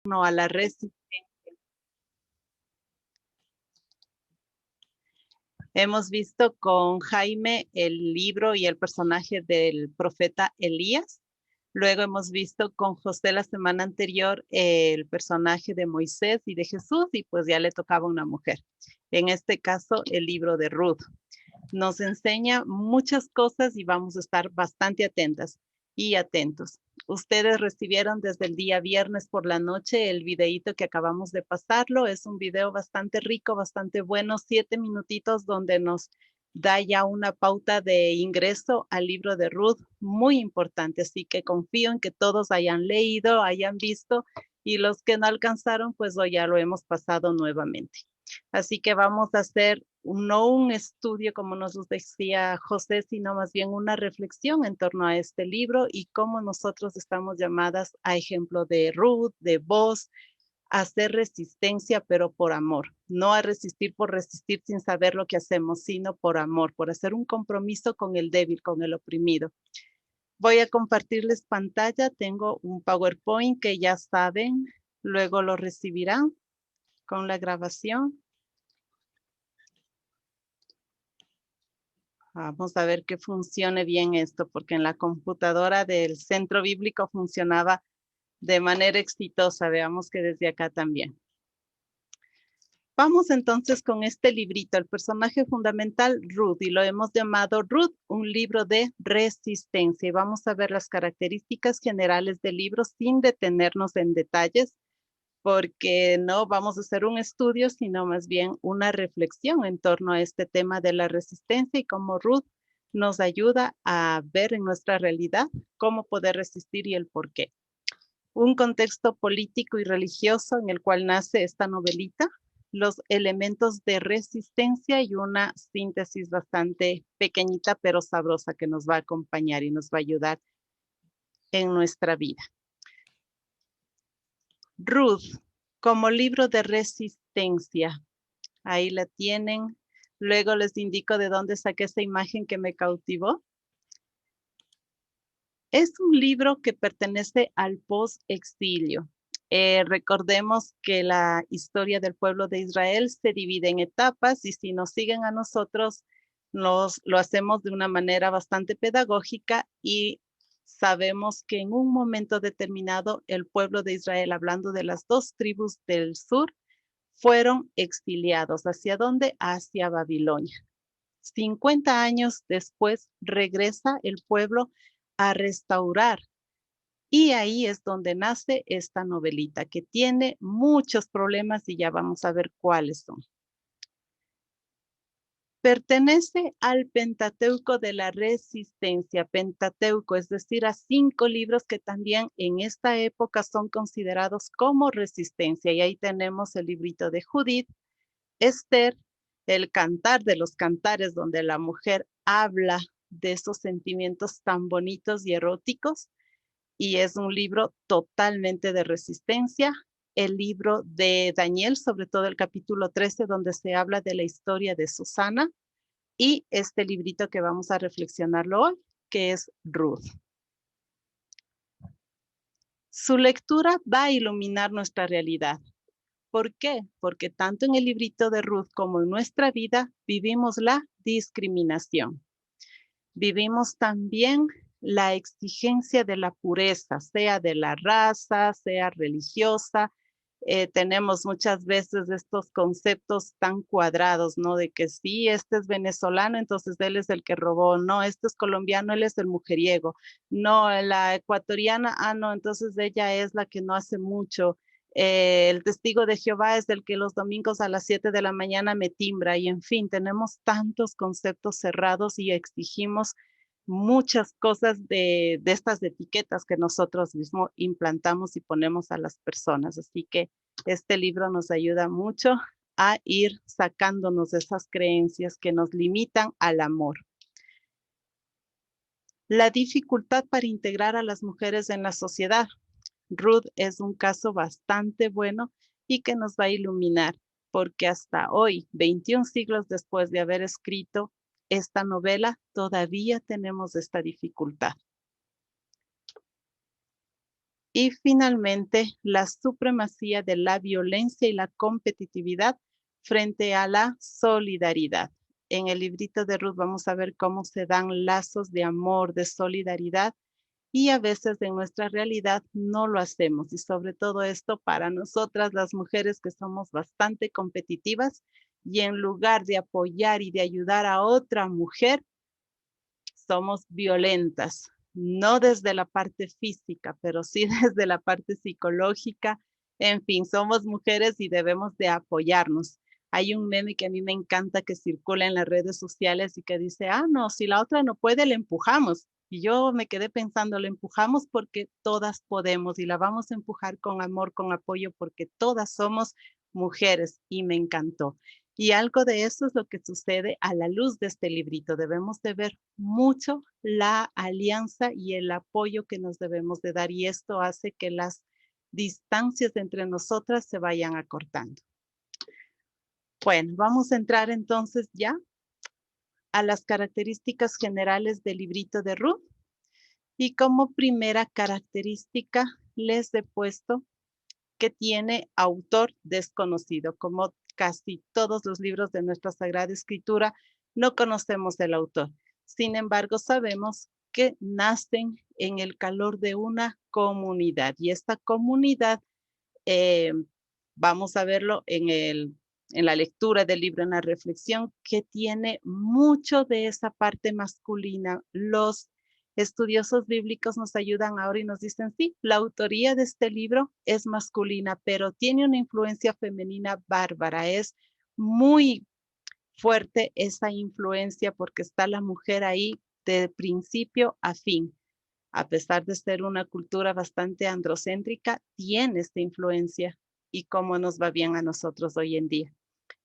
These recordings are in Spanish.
a la resistencia. Hemos visto con Jaime el libro y el personaje del profeta Elías. Luego hemos visto con José la semana anterior el personaje de Moisés y de Jesús y pues ya le tocaba una mujer. En este caso, el libro de Ruth. Nos enseña muchas cosas y vamos a estar bastante atentas y atentos. Ustedes recibieron desde el día viernes por la noche el videíto que acabamos de pasarlo. Es un video bastante rico, bastante bueno, 7 minutitos donde nos da ya una pauta de ingreso al libro de Ruth, muy importante. Así que confío en que todos hayan leído, hayan visto y los que no alcanzaron, pues hoy ya lo hemos pasado nuevamente. Así que vamos a hacer no un estudio, como nos decía José, sino más bien una reflexión en torno a este libro y cómo nosotros estamos llamadas, a ejemplo de Ruth, de vos, a hacer resistencia, pero por amor. No a resistir por resistir sin saber lo que hacemos, sino por amor, por hacer un compromiso con el débil, con el oprimido. Voy a compartirles pantalla. Tengo un PowerPoint que ya saben, luego lo recibirán con la grabación. Vamos a ver que funcione bien esto, porque en la computadora del centro bíblico funcionaba de manera exitosa. Veamos que desde acá también. Vamos entonces con este librito, el personaje fundamental, Ruth, y lo hemos llamado Ruth, un libro de resistencia. Y vamos a ver las características generales del libro sin detenernos en detalles, porque no vamos a hacer un estudio, sino más bien una reflexión en torno a este tema de la resistencia y cómo Ruth nos ayuda a ver en nuestra realidad cómo poder resistir y el por qué. Un contexto político y religioso en el cual nace esta novelita, los elementos de resistencia y una síntesis bastante pequeñita pero sabrosa que nos va a acompañar y nos va a ayudar en nuestra vida. Ruth, como libro de resistencia. Ahí la tienen. Luego les indico de dónde saqué esa imagen que me cautivó. Es un libro que pertenece al post-exilio. Recordemos que la historia del pueblo de Israel se divide en etapas y si nos siguen a nosotros, lo hacemos de una manera bastante pedagógica y sabemos que en un momento determinado el pueblo de Israel, hablando de las dos tribus del sur, fueron exiliados. ¿Hacia dónde? Hacia Babilonia. 50 años después regresa el pueblo a restaurar. Y ahí es donde nace esta novelita que tiene muchos problemas y ya vamos a ver cuáles son. Pertenece al Pentateuco de la Resistencia, Pentateuco, es decir, a 5 libros que también en esta época son considerados como resistencia. Y ahí tenemos el librito de Judith, Esther, el Cantar de los Cantares, donde la mujer habla de esos sentimientos tan bonitos y eróticos, y es un libro totalmente de resistencia. El libro de Daniel, sobre todo el capítulo 13, donde se habla de la historia de Susana, y este librito que vamos a reflexionarlo hoy, que es Ruth. Su lectura va a iluminar nuestra realidad. ¿Por qué? Porque tanto en el librito de Ruth como en nuestra vida vivimos la discriminación. Vivimos también la exigencia de la pureza, sea de la raza, sea religiosa. Tenemos muchas veces estos conceptos tan cuadrados, ¿no? De que sí, este es venezolano, entonces él es el que robó. No, este es colombiano, él es el mujeriego. No, la ecuatoriana, no, entonces ella es la que no hace mucho. El testigo de Jehová es el que los domingos a las 7 de la mañana me timbra y en fin, tenemos tantos conceptos cerrados y exigimos muchas cosas de estas etiquetas que nosotros mismos implantamos y ponemos a las personas. Así que este libro nos ayuda mucho a ir sacándonos de esas creencias que nos limitan al amor. La dificultad para integrar a las mujeres en la sociedad. Ruth es un caso bastante bueno y que nos va a iluminar, porque hasta hoy, 21 siglos después de haber escrito esta novela, todavía tenemos esta dificultad. Y finalmente, la supremacía de la violencia y la competitividad frente a la solidaridad. En el librito de Ruth vamos a ver cómo se dan lazos de amor, de solidaridad, y a veces en nuestra realidad no lo hacemos. Y sobre todo esto para nosotras, las mujeres que somos bastante competitivas, y en lugar de apoyar y de ayudar a otra mujer, somos violentas, no desde la parte física, pero sí desde la parte psicológica. En fin, somos mujeres y debemos de apoyarnos. Hay un meme que a mí me encanta que circula en las redes sociales y que dice, ah, no, si la otra no puede, le empujamos. Y yo me quedé pensando, le empujamos porque todas podemos y la vamos a empujar con amor, con apoyo, porque todas somos mujeres y me encantó. Y algo de eso es lo que sucede a la luz de este librito. Debemos de ver mucho la alianza y el apoyo que nos debemos de dar y esto hace que las distancias entre nosotras se vayan acortando. Bueno, vamos a entrar entonces ya a las características generales del librito de Ruth y como primera característica les he puesto que tiene autor desconocido. Como casi todos los libros de nuestra Sagrada Escritura, no conocemos el autor. Sin embargo, sabemos que nacen en el calor de una comunidad y esta comunidad, eh, vamos a verlo en la lectura del libro, en la reflexión, que tiene mucho de esa parte masculina. Los estudiosos bíblicos nos ayudan ahora y nos dicen, sí, la autoría de este libro es masculina, pero tiene una influencia femenina bárbara. Es muy fuerte esa influencia porque está la mujer ahí de principio a fin. A pesar de ser una cultura bastante androcéntrica, tiene esta influencia y cómo nos va bien a nosotros hoy en día.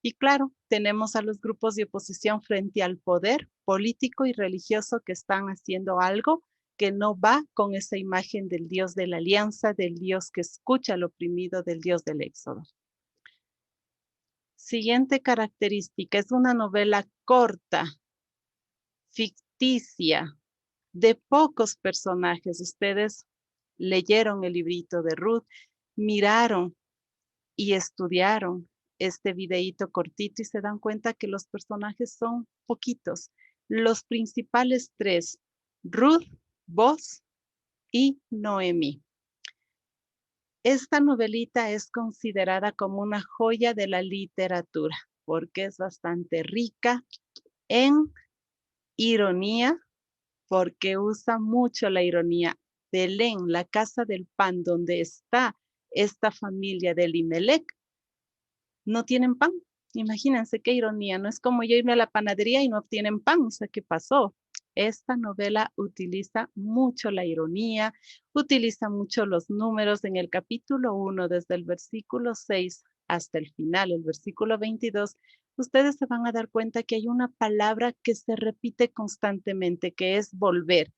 Y claro, tenemos a los grupos de oposición frente al poder político y religioso que están haciendo algo que no va con esa imagen del Dios de la alianza, del Dios que escucha al oprimido, del Dios del Éxodo. Siguiente característica, es una novela corta, ficticia, de pocos personajes. Ustedes leyeron el librito de Ruth, miraron y estudiaron este videíto cortito y se dan cuenta que los personajes son poquitos. Los principales tres, Ruth, Boaz y Noemí. Esta novelita es considerada como una joya de la literatura porque es bastante rica en ironía, porque usa mucho la ironía. Belén, la casa del pan donde está esta familia de Elimelech, no tienen pan. Imagínense qué ironía, no es como yo irme a la panadería y no obtienen pan, o sea, ¿qué pasó? Esta novela utiliza mucho la ironía, utiliza mucho los números en el capítulo 1, desde el versículo 6 hasta el final, el versículo 22. Ustedes se van a dar cuenta que hay una palabra que se repite constantemente, que es volver.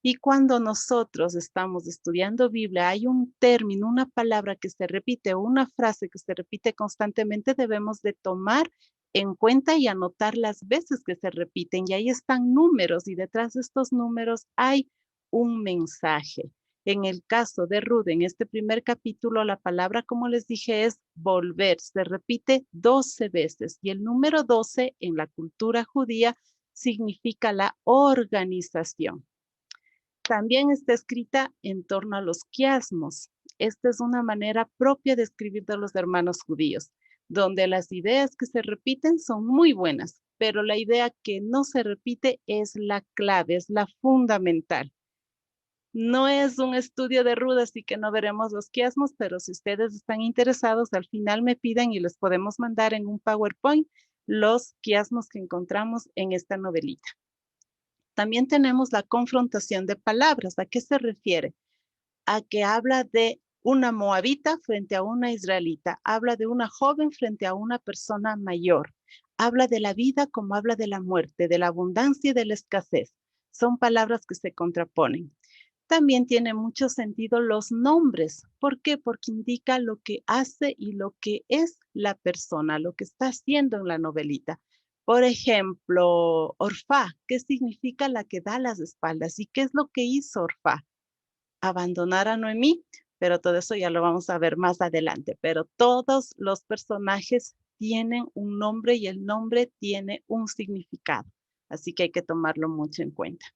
Y cuando nosotros estamos estudiando Biblia, hay un término, una palabra que se repite o una frase que se repite constantemente, debemos de tomar en cuenta y anotar las veces que se repiten. Y ahí están números y detrás de estos números hay un mensaje. En el caso de Ruth, en este primer capítulo, la palabra, como les dije, es volver. Se repite 12 veces y el número 12 en la cultura judía significa la organización. También está escrita en torno a los quiasmos. Esta es una manera propia de escribir de los hermanos judíos, donde las ideas que se repiten son muy buenas, pero la idea que no se repite es la clave, es la fundamental. No es un estudio de Ruth, así que no veremos los quiasmos, pero si ustedes están interesados, al final me piden y les podemos mandar en un PowerPoint los quiasmos que encontramos en esta novelita. También tenemos la confrontación de palabras. ¿A qué se refiere? A que habla de una moabita frente a una israelita, habla de una joven frente a una persona mayor, habla de la vida como habla de la muerte, de la abundancia y de la escasez. Son palabras que se contraponen. También tiene mucho sentido los nombres. ¿Por qué? Porque indica lo que hace y lo que es la persona, lo que está haciendo en la novelita. Por ejemplo, Orfá, ¿qué significa la que da las espaldas? ¿Y qué es lo que hizo Orfá? Abandonar a Noemí. pero todo eso ya lo vamos a ver más adelante. Pero todos los personajes tienen un nombre y el nombre tiene un significado, así que hay que tomarlo mucho en cuenta.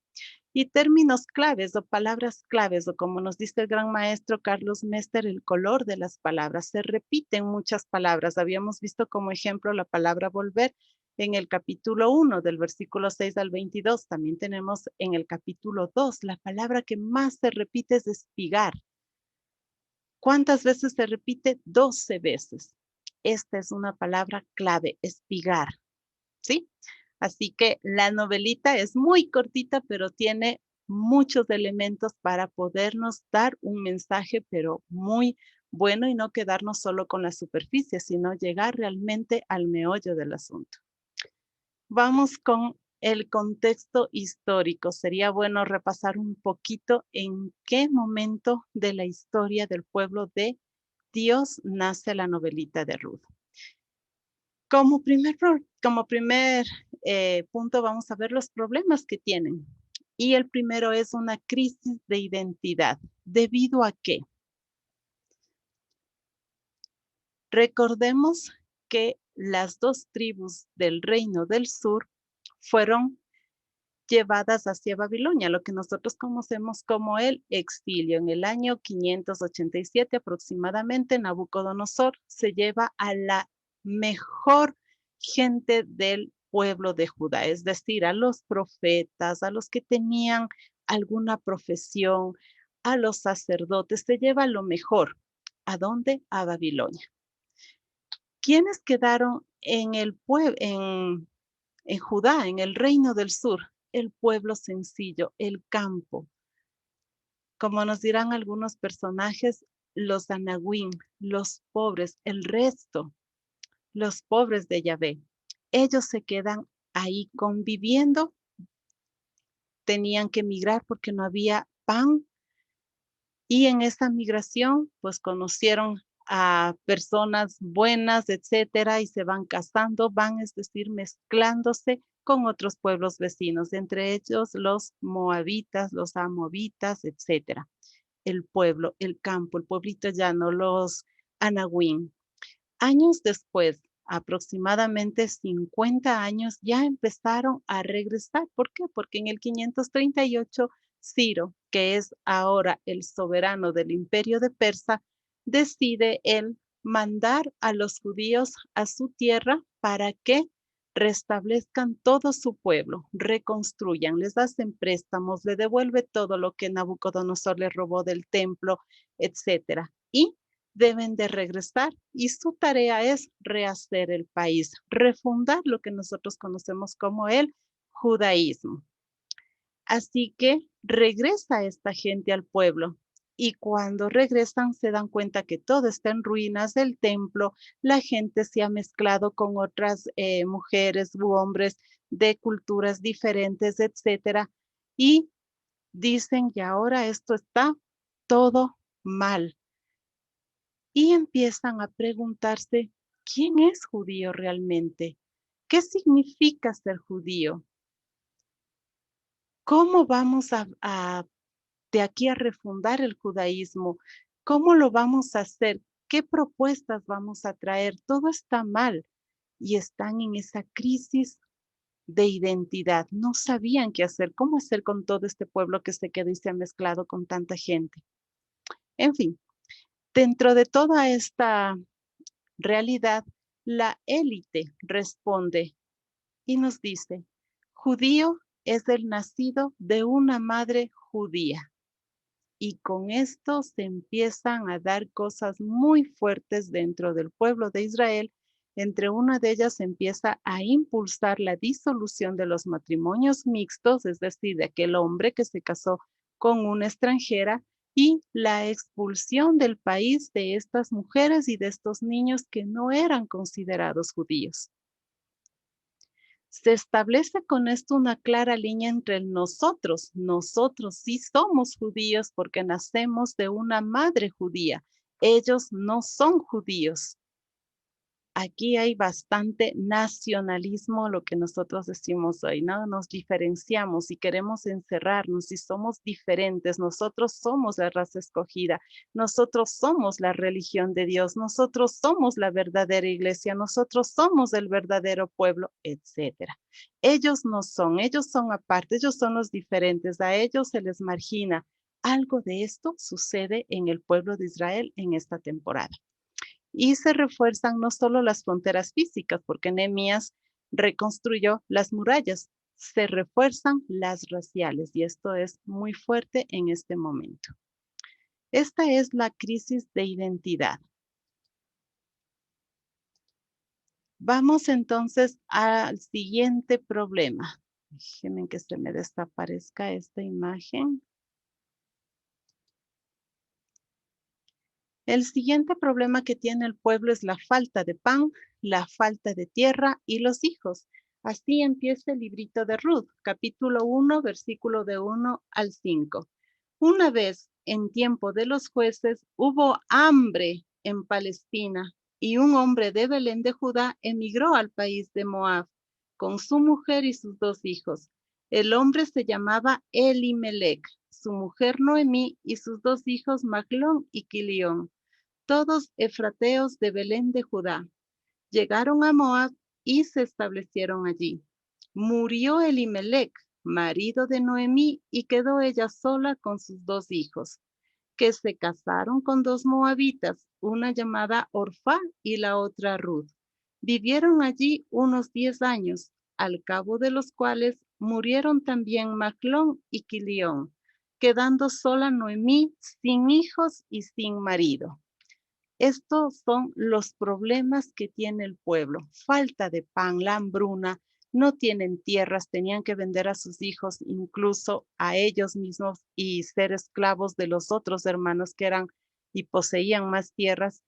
Y términos claves o palabras claves, o como nos dice el gran maestro Carlos Mester, el color de las palabras. Se repiten muchas palabras. Habíamos visto como ejemplo la palabra volver en el capítulo 1, del versículo 6 al 22. También tenemos en el capítulo 2, la palabra que más se repite es espigar. ¿Cuántas veces se repite? 12 veces. Esta es una palabra clave, espigar, ¿sí? Así que la novelita es muy cortita, pero tiene muchos elementos para podernos dar un mensaje, pero muy bueno y no quedarnos solo con la superficie, sino llegar realmente al meollo del asunto. Vamos con el contexto histórico. Sería bueno repasar un poquito en qué momento de la historia del pueblo de Dios nace la novelita de Ruth. Como primer punto vamos a ver los problemas que tienen. Y el primero es una crisis de identidad. ¿Debido a qué? Recordemos que las dos tribus del reino del sur fueron llevadas hacia Babilonia, lo que nosotros conocemos como el exilio. En el año 587 aproximadamente, Nabucodonosor se lleva a la mejor gente del pueblo de Judá, es decir, a los profetas, a los que tenían alguna profesión, a los sacerdotes, se lleva lo mejor. ¿A dónde? A Babilonia. ¿Quiénes quedaron en el pueblo, en Judá, en el reino del sur? El pueblo sencillo, el campo. Como nos dirán algunos personajes, los anahuim, los pobres, el resto, los pobres de Yahvé. Ellos se quedan ahí conviviendo, tenían que migrar porque no había pan y en esa migración pues conocieron a personas buenas, etcétera, y se van casando, es decir, mezclándose con otros pueblos vecinos, entre ellos los moabitas, los amovitas, etcétera. El pueblo, el campo, el pueblito llano, los anahuim. Años después, aproximadamente 50 años, ya empezaron a regresar. ¿Por qué? Porque en el 538, Ciro, que es ahora el soberano del imperio de Persa, decide él mandar a los judíos a su tierra para que restablezcan todo su pueblo, reconstruyan, les hacen préstamos, le devuelve todo lo que Nabucodonosor le robó del templo, etcétera. Y deben de regresar y su tarea es rehacer el país, refundar lo que nosotros conocemos como el judaísmo. Así que regresa esta gente al pueblo y cuando regresan se dan cuenta que todo está en ruinas, el templo, la gente se ha mezclado con otras mujeres u hombres de culturas diferentes, etcétera, y dicen que ahora esto está todo mal y empiezan a preguntarse, ¿quién es judío realmente? ¿Qué significa ser judío? ¿Cómo vamos de aquí a refundar el judaísmo? ¿Cómo lo vamos a hacer? ¿Qué propuestas vamos a traer? Todo está mal y están en esa crisis de identidad. No sabían qué hacer, cómo hacer con todo este pueblo que se quedó y se ha mezclado con tanta gente. En fin, dentro de toda esta realidad, la élite responde y nos dice, judío es el nacido de una madre judía. Y con esto se empiezan a dar cosas muy fuertes dentro del pueblo de Israel. Entre una de ellas se empieza a impulsar la disolución de los matrimonios mixtos, es decir, de aquel hombre que se casó con una extranjera y la expulsión del país de estas mujeres y de estos niños que no eran considerados judíos. Se establece con esto una clara línea entre nosotros. Nosotros sí somos judíos porque nacemos de una madre judía. Ellos no son judíos. Aquí hay bastante nacionalismo, lo que nosotros decimos hoy, ¿no? Nos diferenciamos y queremos encerrarnos y somos diferentes. Nosotros somos la raza escogida, nosotros somos la religión de Dios, nosotros somos la verdadera iglesia, nosotros somos el verdadero pueblo, etcétera. Ellos son aparte, ellos son los diferentes, a ellos se les margina. Algo de esto sucede en el pueblo de Israel en esta temporada. Y se refuerzan no solo las fronteras físicas, porque Nehemías reconstruyó las murallas, se refuerzan las raciales y esto es muy fuerte en este momento. Esta es la crisis de identidad. Vamos entonces al siguiente problema. Déjenme que se me desaparezca esta imagen. El siguiente problema que tiene el pueblo es la falta de pan, la falta de tierra y los hijos. Así empieza el librito de Ruth, capítulo 1, versículo de 1 al 5. Una vez, en tiempo de los jueces, hubo hambre en Palestina y un hombre de Belén de Judá emigró al país de Moab con su mujer y sus 2 hijos. El hombre se llamaba Elimelec, su mujer Noemí y sus 2 hijos Maglón y Quilión, todos efrateos de Belén de Judá. Llegaron a Moab y se establecieron allí. Murió Elimelec, marido de Noemí, y quedó ella sola con sus 2 hijos, que se casaron con 2 moabitas, una llamada Orfá y la otra Ruth. Vivieron allí unos 10 años, al cabo de los cuales murieron también Maclón y Quilión, quedando sola Noemí sin hijos y sin marido. Estos son los problemas que tiene el pueblo. Falta de pan, la hambruna, no tienen tierras, tenían que vender a sus hijos, incluso a ellos mismos y ser esclavos de los otros hermanos que eran y poseían más tierras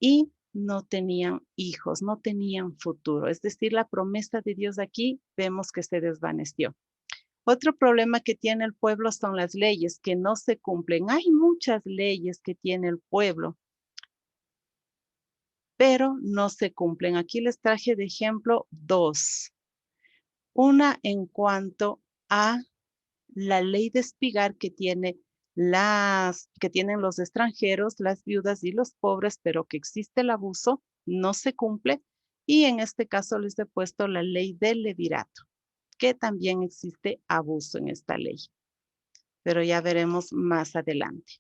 y no tenían hijos, no tenían futuro. Es decir, la promesa de Dios aquí vemos que se desvaneció. Otro problema que tiene el pueblo son las leyes que no se cumplen. Hay muchas leyes que tiene el pueblo, pero no se cumplen. Aquí les traje de ejemplo 2. Una en cuanto a la ley de espigar que que tienen los extranjeros, las viudas y los pobres, pero que existe el abuso, no se cumple. Y en este caso les he puesto la ley del levirato, que también existe abuso en esta ley, pero ya veremos más adelante.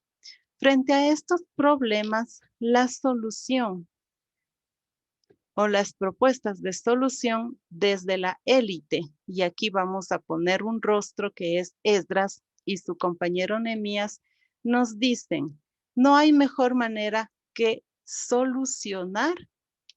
Frente a estos problemas, la solución o las propuestas de solución desde la élite. Y aquí vamos a poner un rostro que es Esdras y su compañero Nehemías, nos dicen, no hay mejor manera que solucionar,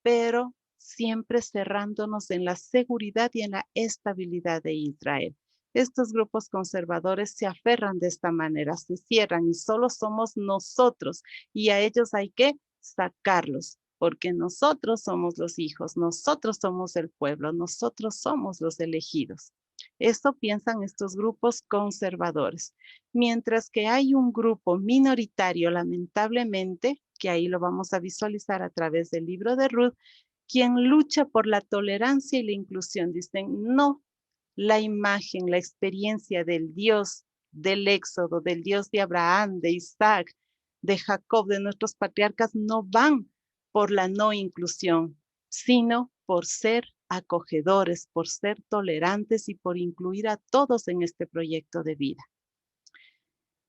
pero siempre cerrándonos en la seguridad y en la estabilidad de Israel. Estos grupos conservadores se aferran de esta manera, se cierran y solo somos nosotros y a ellos hay que sacarlos, porque nosotros somos los hijos, nosotros somos el pueblo, nosotros somos los elegidos. Esto piensan estos grupos conservadores. Mientras que hay un grupo minoritario, lamentablemente, que ahí lo vamos a visualizar a través del libro de Ruth, quien lucha por la tolerancia y la inclusión. Dicen, no, la imagen, la experiencia del Dios del Éxodo, del Dios de Abraham, de Isaac, de Jacob, de nuestros patriarcas, no van por la no inclusión, sino por ser acogedores, por ser tolerantes y por incluir a todos en este proyecto de vida.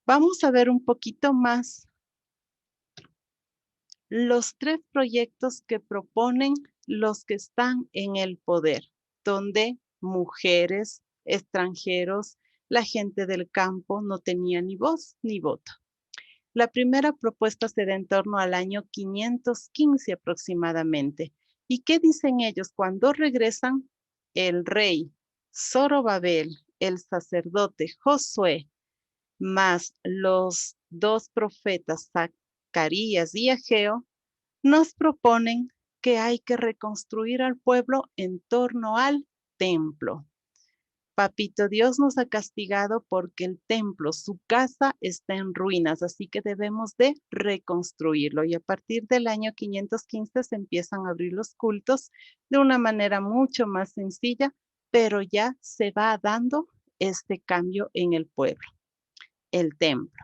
Vamos a ver un poquito más los 3 proyectos que proponen los que están en el poder, donde mujeres, extranjeros, la gente del campo no tenía ni voz ni voto. La primera propuesta se da en torno al año 515 aproximadamente. ¿Y qué dicen ellos? Cuando regresan, el rey Zorobabel, el sacerdote Josué, más los 2 profetas Zacarías y Ageo, nos proponen que hay que reconstruir al pueblo en torno al templo. Papito Dios nos ha castigado porque el templo, su casa, está en ruinas, así que debemos de reconstruirlo. Y a partir del año 515 se empiezan a abrir los cultos de una manera mucho más sencilla, pero ya se va dando este cambio en el pueblo, el templo.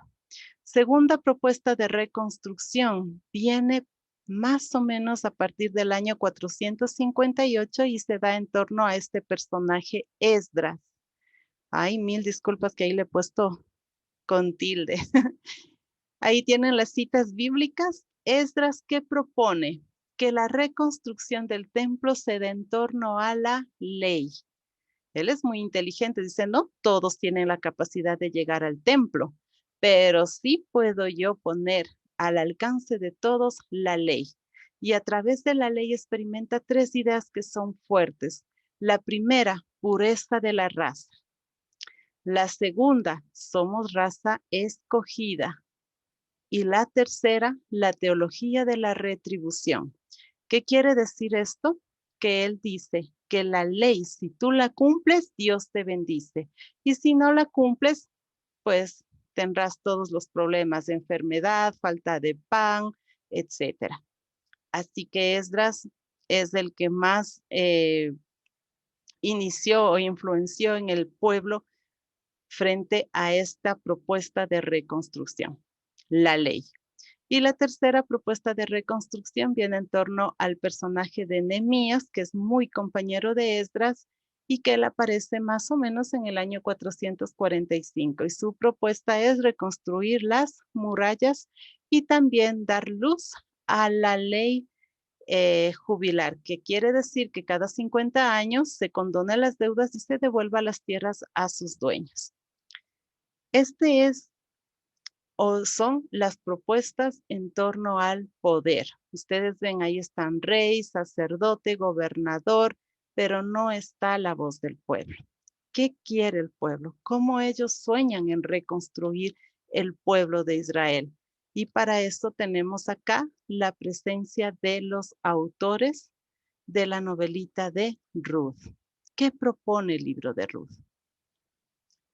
Segunda propuesta de reconstrucción viene más o menos a partir del año 458 y se da en torno a este personaje Esdras. Ay, mil disculpas que ahí le he puesto con tilde. Ahí tienen las citas bíblicas. Esdras, ¿qué propone? Que la reconstrucción del templo se dé en torno a la ley. Él es muy inteligente, dice, no todos tienen la capacidad de llegar al templo, pero sí puedo yo poner al alcance de todos la ley. Y a través de la ley experimenta tres ideas que son fuertes. La primera, pureza de la raza. La segunda, somos raza escogida. Y la tercera, la teología de la retribución. ¿Qué quiere decir esto? Que él dice que la ley, si tú la cumples, Dios te bendice. Y si no la cumples, pues tendrás todos los problemas de enfermedad, falta de pan, etcétera. Así que Esdras es el que más inició o influenció en el pueblo frente a esta propuesta de reconstrucción, la ley. Y la tercera propuesta de reconstrucción viene en torno al personaje de Nehemías, que es muy compañero de Esdras y que él aparece más o menos en el año 445. Y su propuesta es reconstruir las murallas y también dar luz a la ley jubilar, que quiere decir que cada 50 años se condonen las deudas y se devuelva las tierras a sus dueños. Este es o son las propuestas en torno al poder. Ustedes ven, ahí están rey, sacerdote, gobernador, pero no está la voz del pueblo. ¿Qué quiere el pueblo? ¿Cómo ellos sueñan en reconstruir el pueblo de Israel? Y para eso tenemos acá la presencia de los autores de la novelita de Ruth. ¿Qué propone el libro de Ruth?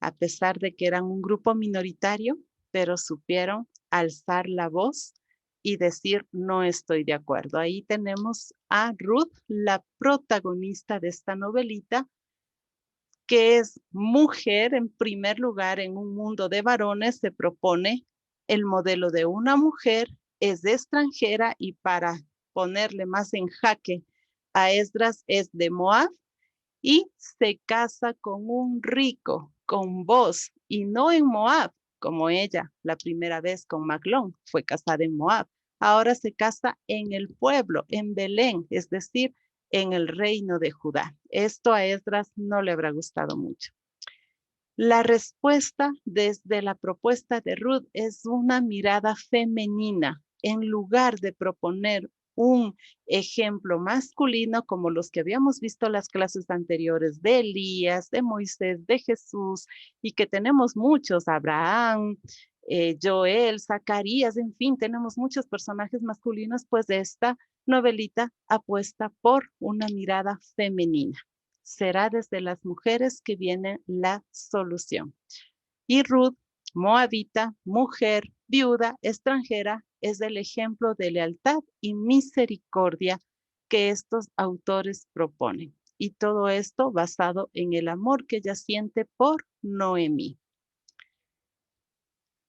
A pesar de que eran un grupo minoritario, pero supieron alzar la voz y decir no estoy de acuerdo. Ahí tenemos a Ruth, la protagonista de esta novelita, que es mujer en primer lugar en un mundo de varones, se propone el modelo de una mujer, es de extranjera y para ponerle más en jaque a Esdras es de Moab y se casa con un rico, con Boz, y no en Moab, como ella la primera vez con Maglón fue casada en Moab. Ahora se casa en el pueblo, en Belén, es decir, en el reino de Judá. Esto a Esdras no le habrá gustado mucho. La respuesta desde la propuesta de Ruth es una mirada femenina. En lugar de proponer un ejemplo masculino como los que habíamos visto en las clases anteriores de Elías, de Moisés, de Jesús, y que tenemos muchos, Abraham, Joel, Zacarías, en fin, tenemos muchos personajes masculinos, pues de esta novelita apuesta por una mirada femenina. Será desde las mujeres que viene la solución. Y Ruth, moabita, mujer, viuda, extranjera, es el ejemplo de lealtad y misericordia que estos autores proponen. Y todo esto basado en el amor que ella siente por Noemí.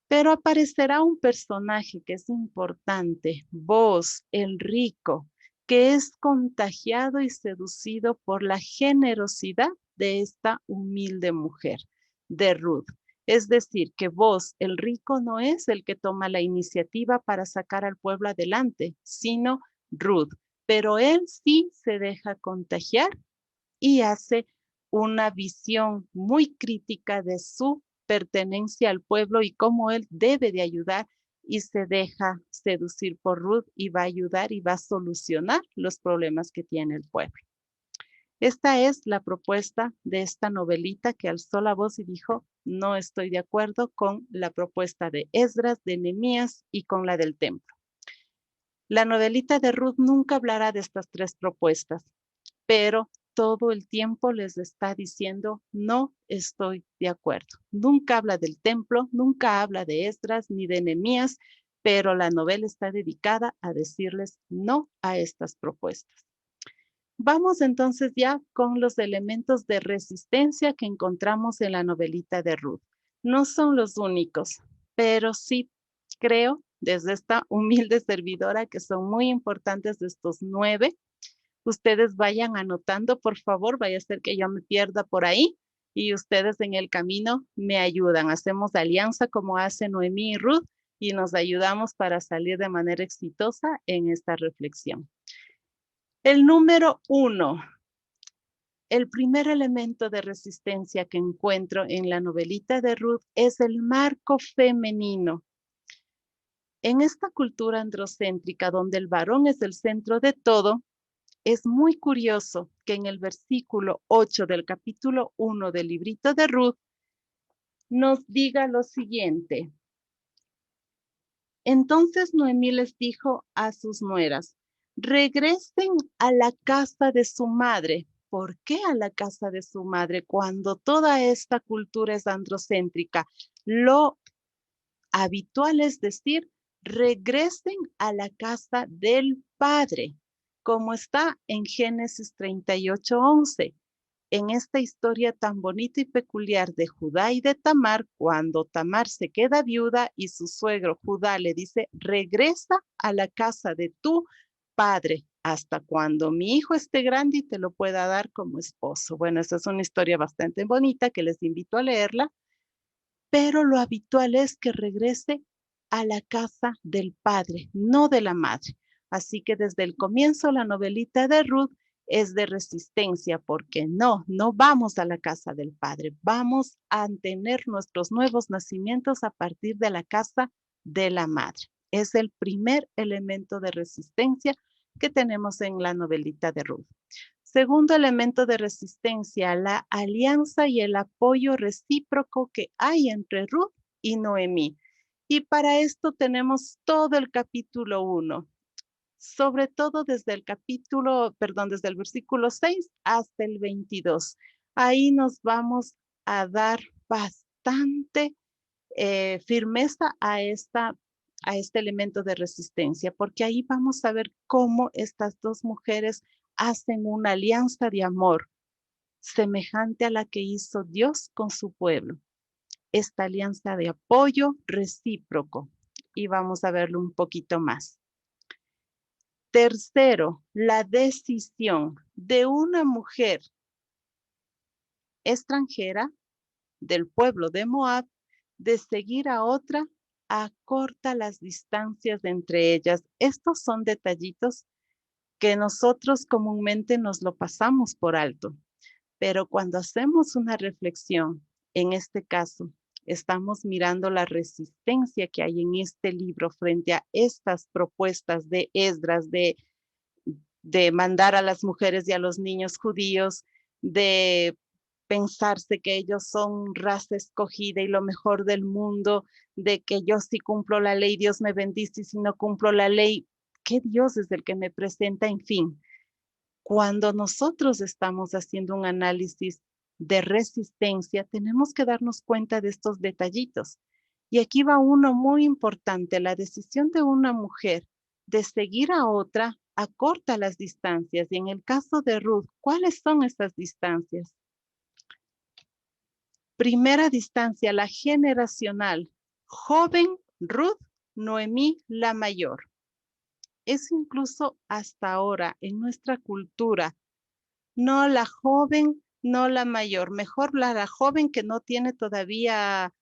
Pero aparecerá un personaje que es importante, Boz, el rico, que es contagiado y seducido por la generosidad de esta humilde mujer, de Ruth. Es decir, que Boz, el rico, no es el que toma la iniciativa para sacar al pueblo adelante, sino Ruth. Pero él sí se deja contagiar y hace una visión muy crítica de su pertenencia al pueblo y cómo él debe de ayudar y se deja seducir por Ruth y va a ayudar y va a solucionar los problemas que tiene el pueblo. Esta es la propuesta de esta novelita que alzó la voz y dijo, no estoy de acuerdo con la propuesta de Esdras, de Nehemías y con la del templo. La novelita de Ruth nunca hablará de estas tres propuestas, pero todo el tiempo les está diciendo, no estoy de acuerdo. Nunca habla del templo, nunca habla de Esdras ni de Nehemías, pero la novela está dedicada a decirles no a estas propuestas. Vamos entonces ya con los elementos de resistencia que encontramos en la novelita de Ruth. No son los únicos, pero sí creo desde esta humilde servidora que son muy importantes de estos 9. Ustedes vayan anotando, por favor, vaya a ser que yo me pierda por ahí y ustedes en el camino me ayudan. Hacemos alianza como hace Noemí y Ruth y nos ayudamos para salir de manera exitosa en esta reflexión. El número 1, el primer elemento de resistencia que encuentro en la novelita de Ruth es el marco femenino. En esta cultura androcéntrica donde el varón es el centro de todo, es muy curioso que en el versículo 8 del capítulo 1 del librito de Ruth nos diga lo siguiente. Entonces Noemí les dijo a sus nueras, regresen a la casa de su madre. ¿Por qué a la casa de su madre cuando toda esta cultura es androcéntrica? Lo habitual es decir, regresen a la casa del padre, como está en Génesis 38:11. En esta historia tan bonita y peculiar de Judá y de Tamar, cuando Tamar se queda viuda y su suegro Judá le dice, regresa a la casa de tu padre hasta cuando mi hijo esté grande y te lo pueda dar como esposo. Bueno, esa es una historia bastante bonita que les invito a leerla, pero lo habitual es que regrese a la casa del padre, no de la madre. Así que desde el comienzo la novelita de Ruth es de resistencia, porque no vamos a la casa del padre, vamos a tener nuestros nuevos nacimientos a partir de la casa de la madre. Es el primer elemento de resistencia que tenemos en la novelita de Ruth. Segundo elemento de resistencia, la alianza y el apoyo recíproco que hay entre Ruth y Noemí. Y para esto tenemos todo el capítulo 1, sobre todo desde el desde el versículo 6 hasta el 22. Ahí nos vamos a dar bastante firmeza a este elemento de resistencia, porque ahí vamos a ver cómo estas dos mujeres hacen una alianza de amor semejante a la que hizo Dios con su pueblo. Esta alianza de apoyo recíproco. Y vamos a verlo un poquito más. Tercero, la decisión de una mujer extranjera del pueblo de Moab de seguir a otra acorta las distancias entre ellas. Estos son detallitos que nosotros comúnmente nos lo pasamos por alto, pero cuando hacemos una reflexión, en este caso, estamos mirando la resistencia que hay en este libro frente a estas propuestas de Esdras de mandar a las mujeres y a los niños judíos, de pensarse que ellos son raza escogida y lo mejor del mundo, de que yo si cumplo la ley, Dios me bendice y si no cumplo la ley, ¿qué Dios es el que me presenta? En fin, cuando nosotros estamos haciendo un análisis de resistencia, tenemos que darnos cuenta de estos detallitos. Y aquí va uno muy importante, la decisión de una mujer de seguir a otra acorta las distancias. Y en el caso de Ruth, ¿cuáles son estas distancias? Primera distancia, la generacional. Joven Ruth, Noemí la mayor. Es incluso hasta ahora en nuestra cultura, no la joven, no la mayor, mejor la joven que no tiene todavía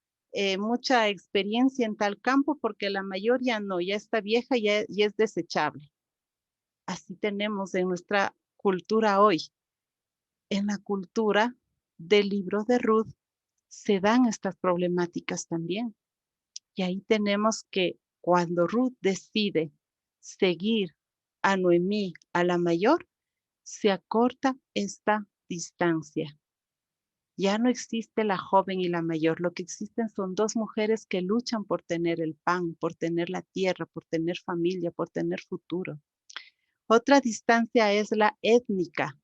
mucha experiencia en tal campo, porque la mayor ya no, ya está vieja y es desechable. Así tenemos en nuestra cultura hoy. En la cultura del libro de Ruth se dan estas problemáticas también. Y ahí tenemos que cuando Ruth decide seguir a Noemí, a la mayor, se acorta esta distancia. Ya no existe la joven y la mayor, lo que existen son dos mujeres que luchan por tener el pan, por tener la tierra, por tener familia, por tener futuro. Otra distancia es la étnica.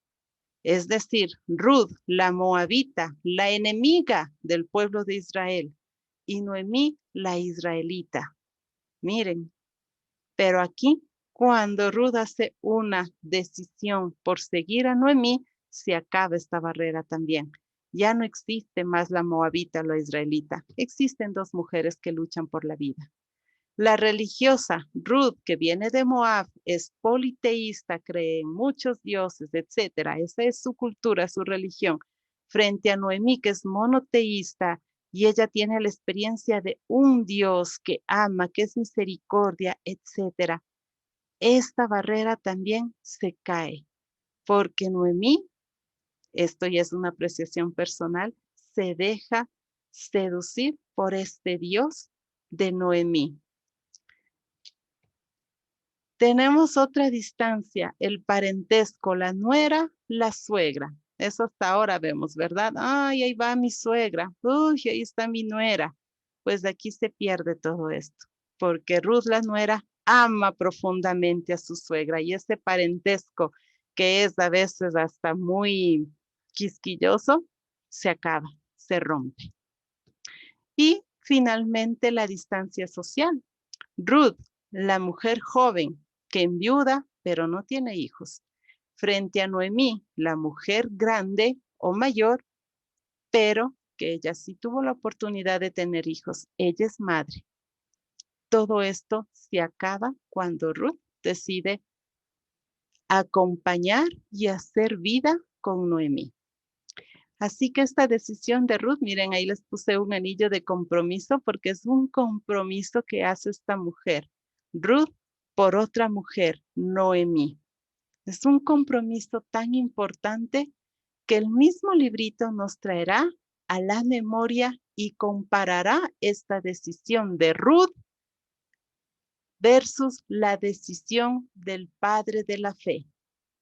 Es decir, Ruth, la moabita, la enemiga del pueblo de Israel, y Noemí, la israelita. Miren, pero aquí, cuando Ruth hace una decisión por seguir a Noemí, se acaba esta barrera también. Ya no existe más la moabita o la israelita. Existen dos mujeres que luchan por la vida. La religiosa Ruth, que viene de Moab, es politeísta, cree en muchos dioses, etcétera. Esa es su cultura, su religión. Frente a Noemí, que es monoteísta, y ella tiene la experiencia de un Dios que ama, que es misericordia, etcétera. Esta barrera también se cae, porque Noemí, esto ya es una apreciación personal, se deja seducir por este Dios de Noemí. Tenemos otra distancia, el parentesco, la nuera, la suegra. Eso hasta ahora vemos, ¿verdad? Ay, ahí va mi suegra. Uy, ahí está mi nuera. Pues de aquí se pierde todo esto, porque Ruth, la nuera, ama profundamente a su suegra y ese parentesco que es a veces hasta muy quisquilloso, se acaba, se rompe. Y finalmente la distancia social. Ruth, la mujer joven que enviuda, pero no tiene hijos, frente a Noemí, la mujer grande o mayor, pero que ella sí tuvo la oportunidad de tener hijos. Ella es madre. Todo esto se acaba cuando Ruth decide acompañar y hacer vida con Noemí. Así que esta decisión de Ruth, miren, ahí les puse un anillo de compromiso porque es un compromiso que hace esta mujer. Ruth por otra mujer, Noemí. Es un compromiso tan importante que el mismo librito nos traerá a la memoria y comparará esta decisión de Ruth versus la decisión del padre de la fe.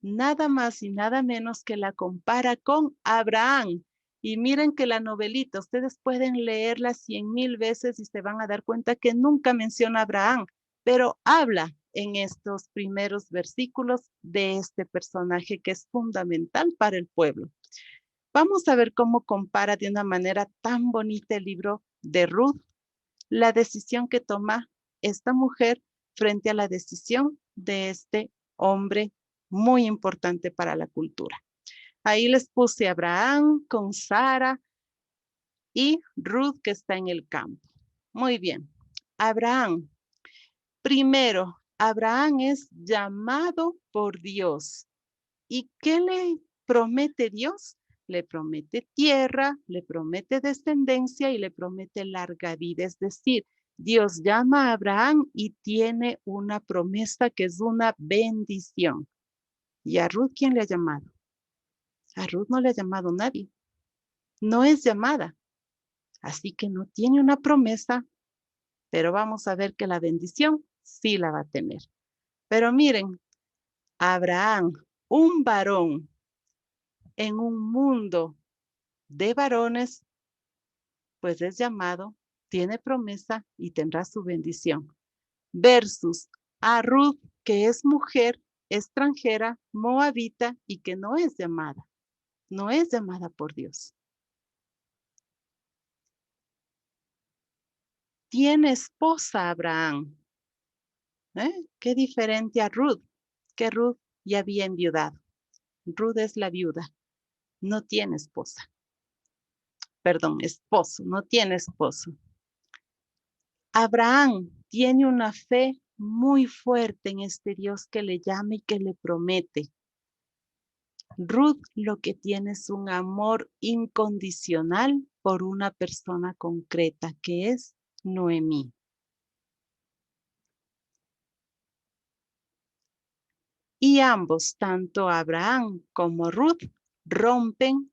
Nada más y nada menos que la compara con Abraham. Y miren que la novelita, ustedes pueden leerla 100,000 veces y se van a dar cuenta que nunca menciona a Abraham, pero habla en estos primeros versículos de este personaje que es fundamental para el pueblo. Vamos a ver cómo compara de una manera tan bonita el libro de Ruth, la decisión que toma esta mujer frente a la decisión de este hombre muy importante para la cultura. Ahí les puse a Abraham con Sara y Ruth que está en el campo. Muy bien. Abraham. Primero, Abraham es llamado por Dios. ¿Y qué le promete Dios? Le promete tierra, le promete descendencia y le promete larga vida. Es decir, Dios llama a Abraham y tiene una promesa que es una bendición. ¿Y a Ruth quién le ha llamado? A Ruth no le ha llamado nadie. No es llamada. Así que no tiene una promesa, pero vamos a ver que la bendición sí la va a tener. Pero miren, Abraham, un varón en un mundo de varones, pues es llamado, tiene promesa y tendrá su bendición. Versus a Ruth, que es mujer extranjera, moabita y que no es llamada por Dios. Tiene esposa Abraham. Qué diferente a Ruth, que Ruth ya había enviudado. Ruth es la viuda, no tiene esposa. Perdón, esposo, no tiene esposo. Abraham tiene una fe muy fuerte en este Dios que le llama y que le promete. Ruth lo que tiene es un amor incondicional por una persona concreta, que es Noemí. Y ambos, tanto Abraham como Ruth, rompen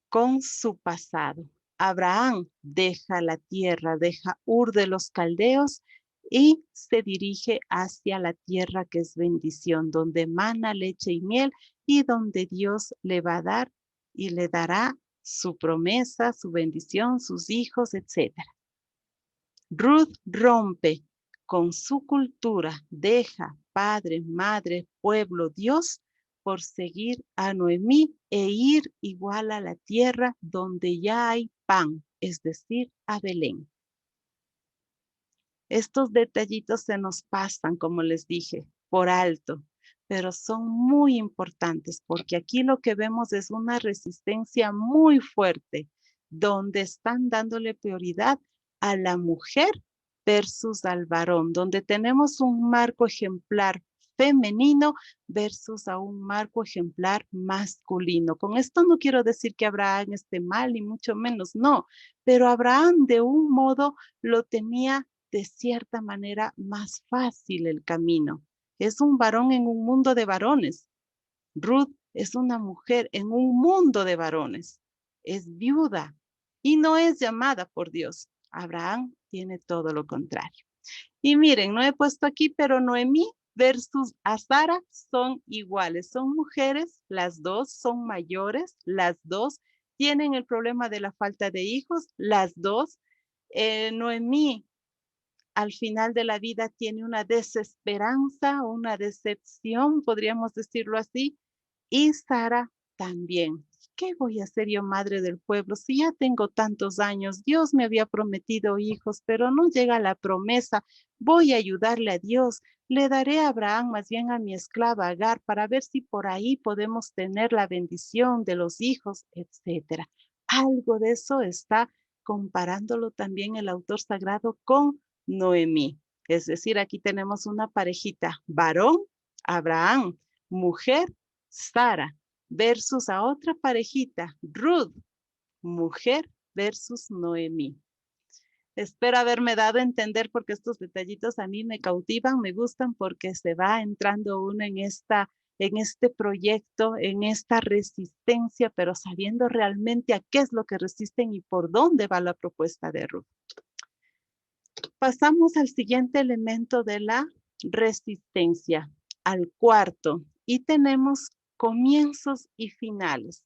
con su pasado. Abraham deja la tierra, deja Ur de los Caldeos y se dirige hacia la tierra que es bendición, donde mana leche y miel y donde Dios le va a dar y le dará su promesa, su bendición, sus hijos, etc. Ruth rompe con su cultura, deja padre, madre, pueblo, Dios, por seguir a Noemí e ir igual a la tierra donde ya hay pan, es decir, a Belén. Estos detallitos se nos pasan, como les dije, por alto, pero son muy importantes porque aquí lo que vemos es una resistencia muy fuerte, donde están dándole prioridad a la mujer versus al varón, donde tenemos un marco ejemplar femenino versus a un marco ejemplar masculino. Con esto no quiero decir que Abraham esté mal, ni mucho menos, no, pero Abraham de un modo lo tenía de cierta manera más fácil el camino. Es un varón en un mundo de varones. Ruth es una mujer en un mundo de varones. Es viuda y no es llamada por Dios. Abraham tiene todo lo contrario. Y miren, no he puesto aquí, pero Noemí versus a Sara son iguales. Son mujeres, las dos son mayores, las dos tienen el problema de la falta de hijos, las dos. Noemí al final de la vida tiene una desesperanza, una decepción, podríamos decirlo así, y Sara también. ¿Qué voy a hacer yo, madre del pueblo, si ya tengo tantos años? Dios me había prometido hijos, pero no llega la promesa. Voy a ayudarle a Dios. Le daré a Abraham, más bien a mi esclava Agar, para ver si por ahí podemos tener la bendición de los hijos, etcétera. Algo de eso está comparándolo también el autor sagrado con Noemí. Es decir, aquí tenemos una parejita, varón, Abraham, mujer, Sara, versus a otra parejita, Ruth, mujer versus Noemí. Espero haberme dado a entender porque estos detallitos a mí me cautivan, me gustan porque se va entrando uno en este proyecto, en esta resistencia, pero sabiendo realmente a qué es lo que resisten y por dónde va la propuesta de Ruth. Pasamos al siguiente elemento de la resistencia, al cuarto, y tenemos comienzos y finales.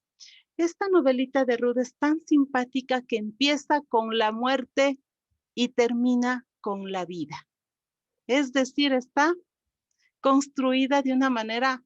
Esta novelita de Ruth es tan simpática que empieza con la muerte y termina con la vida. Es decir, está construida de una manera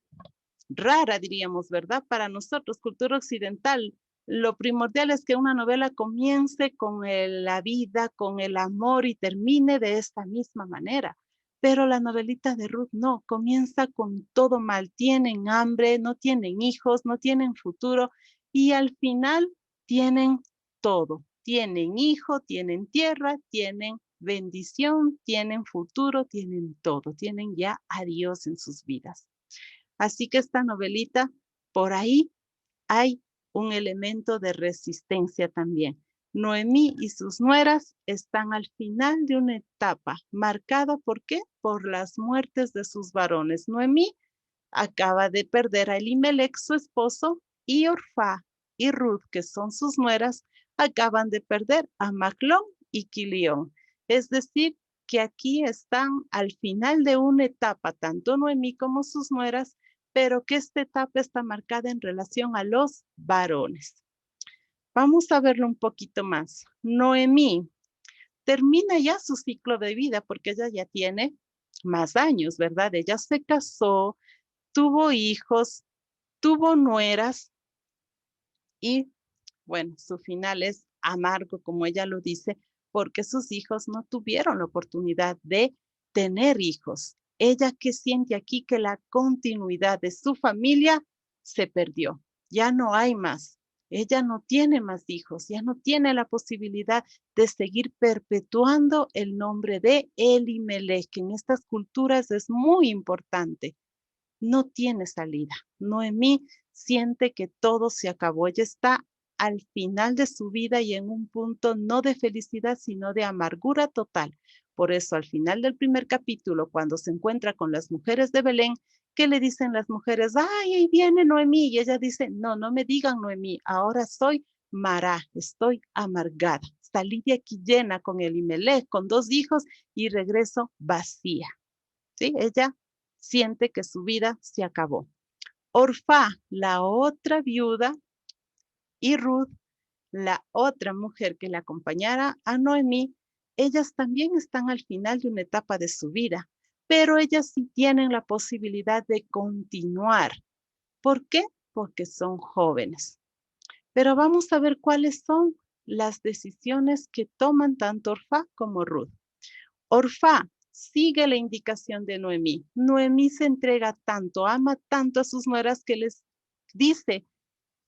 rara, diríamos, ¿verdad? Para nosotros, cultura occidental, lo primordial es que una novela comience con la vida, con el amor y termine de esta misma manera. Pero la novelita de Ruth no, comienza con todo mal. Tienen hambre, no tienen hijos, no tienen futuro y al final tienen todo. Tienen hijo, tienen tierra, tienen bendición, tienen futuro, tienen todo. Tienen ya a Dios en sus vidas. Así que esta novelita, por ahí hay un elemento de resistencia también. Noemí y sus nueras están al final de una etapa marcada, ¿por qué? Por las muertes de sus varones. Noemí acaba de perder a Elimelech, su esposo, y Orfá y Ruth, que son sus nueras, acaban de perder a Maclón y Quilión. Es decir, que aquí están al final de una etapa, tanto Noemí como sus nueras, pero que esta etapa está marcada en relación a los varones. Vamos a verlo un poquito más. Noemí termina ya su ciclo de vida porque ella ya tiene más años, ¿verdad? Ella se casó, tuvo hijos, tuvo nueras y, bueno, su final es amargo, como ella lo dice, porque sus hijos no tuvieron la oportunidad de tener hijos. Ella que siente aquí que la continuidad de su familia se perdió, ya no hay más. Ella no tiene más hijos, ya no tiene la posibilidad de seguir perpetuando el nombre de Elimelech, que en estas culturas es muy importante. No tiene salida. Noemí siente que todo se acabó. Ella está al final de su vida y en un punto no de felicidad, sino de amargura total. Por eso, al final del primer capítulo, cuando se encuentra con las mujeres de Belén, ¿qué le dicen las mujeres? ¡Ay, ahí viene Noemí! Y ella dice, no, no me digan Noemí, ahora soy Mara, estoy amargada. Salí de aquí llena con Elimelech, con 2 hijos y regreso vacía. ¿Sí? Ella siente que su vida se acabó. Orfá, la otra viuda, y Ruth, la otra mujer que le acompañara a Noemí, ellas también están al final de una etapa de su vida, pero ellas sí tienen la posibilidad de continuar. ¿Por qué? Porque son jóvenes. Pero vamos a ver cuáles son las decisiones que toman tanto Orfá como Ruth. Orfá sigue la indicación de Noemí. Noemí se entrega tanto, ama tanto a sus nueras que les dice,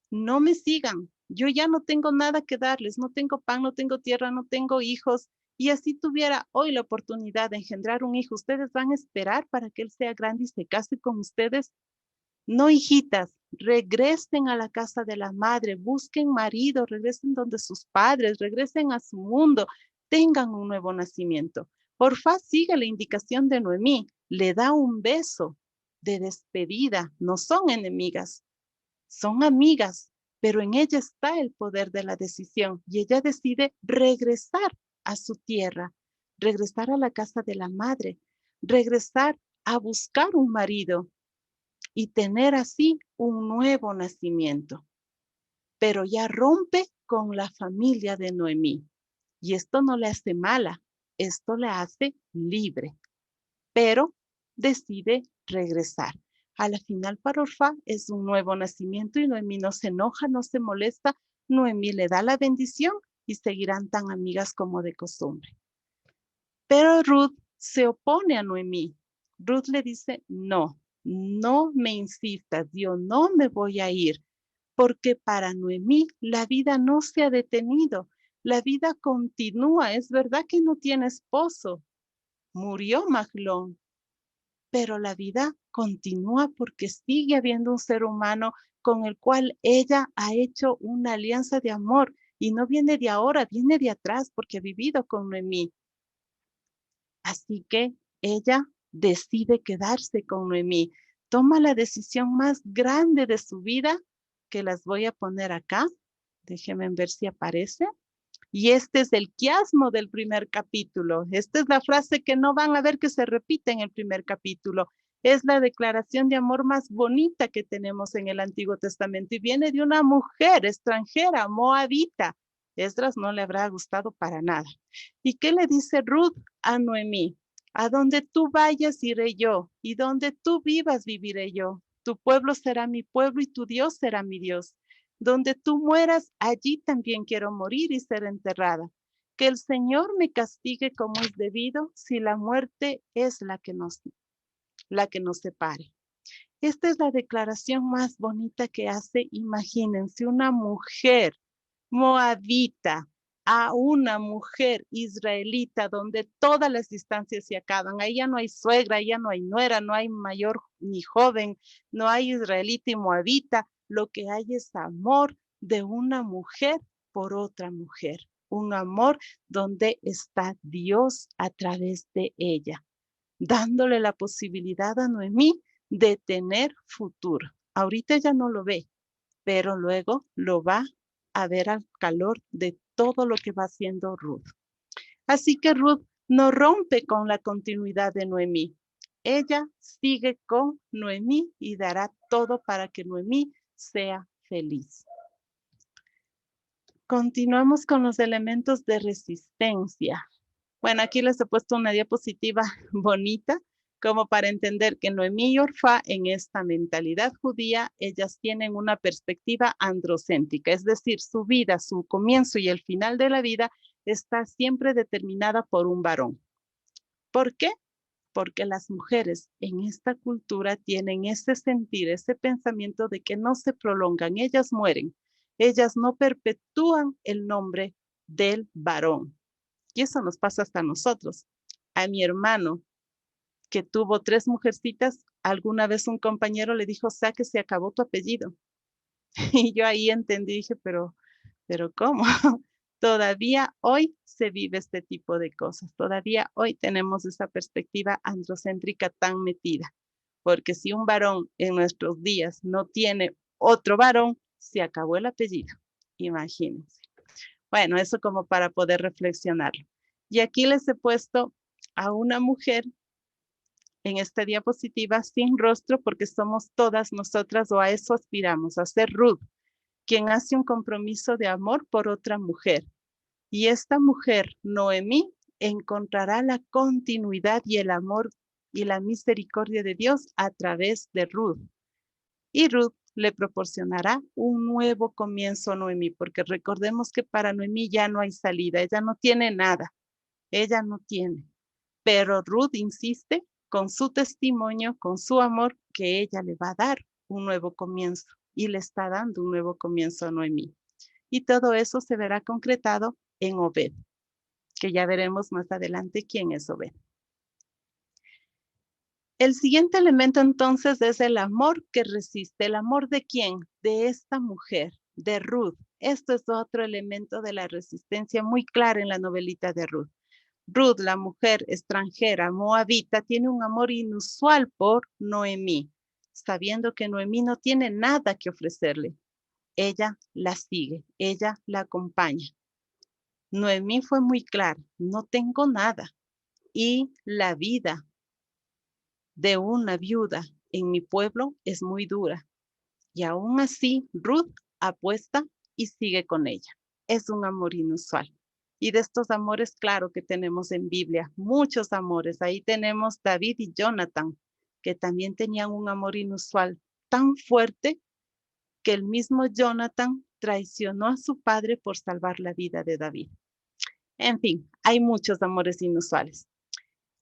no me sigan, yo ya no tengo nada que darles, no tengo pan, no tengo tierra, no tengo hijos. Y así tuviera hoy la oportunidad de engendrar un hijo, ¿ustedes van a esperar para que él sea grande y se case con ustedes? No, hijitas, regresen a la casa de la madre, busquen marido, regresen donde sus padres, regresen a su mundo, tengan un nuevo nacimiento. Orfá sigue la indicación de Noemí, le da un beso de despedida. No son enemigas, son amigas, pero en ella está el poder de la decisión y ella decide regresar a su tierra, regresar a la casa de la madre, regresar a buscar un marido y tener así un nuevo nacimiento. Pero ya rompe con la familia de Noemí. Y esto no le hace mala, esto le hace libre. Pero decide regresar. A la final para Orfá es un nuevo nacimiento y Noemí no se enoja, no se molesta. Noemí le da la bendición y seguirán tan amigas como de costumbre. Pero Ruth se opone a Noemí. Ruth le dice, no, no me insistas, yo no me voy a ir, porque para Noemí la vida no se ha detenido, la vida continúa. Es verdad que no tiene esposo, murió Mahlón, pero la vida continúa porque sigue habiendo un ser humano con el cual ella ha hecho una alianza de amor y no viene de ahora, viene de atrás porque ha vivido con Noemí. Así que ella decide quedarse con Noemí. Toma la decisión más grande de su vida, que las voy a poner acá. Déjenme ver si aparece. Y este es el quiasmo del primer capítulo. Esta es la frase que no van a ver que se repite en el primer capítulo. Es la declaración de amor más bonita que tenemos en el Antiguo Testamento y viene de una mujer extranjera, moabita. Esdras no le habrá gustado para nada. ¿Y qué le dice Ruth a Noemí? A donde tú vayas iré yo, y donde tú vivas viviré yo. Tu pueblo será mi pueblo y tu Dios será mi Dios. Donde tú mueras, allí también quiero morir y ser enterrada. Que el Señor me castigue como es debido, si la muerte es la que nos separe. Esta es la declaración más bonita que hace, imagínense, una mujer moabita a una mujer israelita donde todas las distancias se acaban. Ahí ya no hay suegra, ahí ya no hay nuera, no hay mayor ni joven, no hay israelita y moabita. Lo que hay es amor de una mujer por otra mujer. Un amor donde está Dios a través de ella, dándole la posibilidad a Noemí de tener futuro. Ahorita ya no lo ve, pero luego lo va a ver al calor de todo lo que va haciendo Ruth. Así que Ruth no rompe con la continuidad de Noemí. Ella sigue con Noemí y dará todo para que Noemí sea feliz. Continuamos con los elementos de resistencia. Bueno, aquí les he puesto una diapositiva bonita como para entender que Noemí y Orfá en esta mentalidad judía, ellas tienen una perspectiva androcéntrica, es decir, su vida, su comienzo y el final de la vida está siempre determinada por un varón. ¿Por qué? Porque las mujeres en esta cultura tienen ese sentir, ese pensamiento de que no se prolongan, ellas mueren, ellas no perpetúan el nombre del varón. Y eso nos pasa hasta a nosotros. A mi hermano, que tuvo 3 mujercitas, alguna vez un compañero le dijo, o sea que se acabó tu apellido. Y yo ahí entendí, dije, pero ¿cómo? Todavía hoy se vive este tipo de cosas. Todavía hoy tenemos esa perspectiva androcéntrica tan metida. Porque si un varón en nuestros días no tiene otro varón, se acabó el apellido. Imagínense. Bueno, eso como para poder reflexionarlo. Y aquí les he puesto a una mujer en esta diapositiva sin rostro porque somos todas nosotras o a eso aspiramos, a ser Ruth, quien hace un compromiso de amor por otra mujer. Y esta mujer, Noemí, encontrará la continuidad y el amor y la misericordia de Dios a través de Ruth. Y Ruth le proporcionará un nuevo comienzo a Noemí, porque recordemos que para Noemí ya no hay salida, ella no tiene nada, ella no tiene. Pero Ruth insiste con su testimonio, con su amor, que ella le va a dar un nuevo comienzo y le está dando un nuevo comienzo a Noemí. Y todo eso se verá concretado en Obed, que ya veremos más adelante quién es Obed. El siguiente elemento entonces es el amor que resiste. ¿El amor de quién? De esta mujer, de Ruth. Esto es otro elemento de la resistencia muy clara en la novelita de Ruth. Ruth, la mujer extranjera moabita, tiene un amor inusual por Noemí, sabiendo que Noemí no tiene nada que ofrecerle. Ella la sigue, ella la acompaña. Noemí fue muy clara, no tengo nada. Y la vida de una viuda en mi pueblo es muy dura. Y aún así, Ruth apuesta y sigue con ella. Es un amor inusual. Y de estos amores, claro que tenemos en Biblia, muchos amores. Ahí tenemos David y Jonathan, que también tenían un amor inusual tan fuerte que el mismo Jonathan traicionó a su padre por salvar la vida de David. En fin, hay muchos amores inusuales.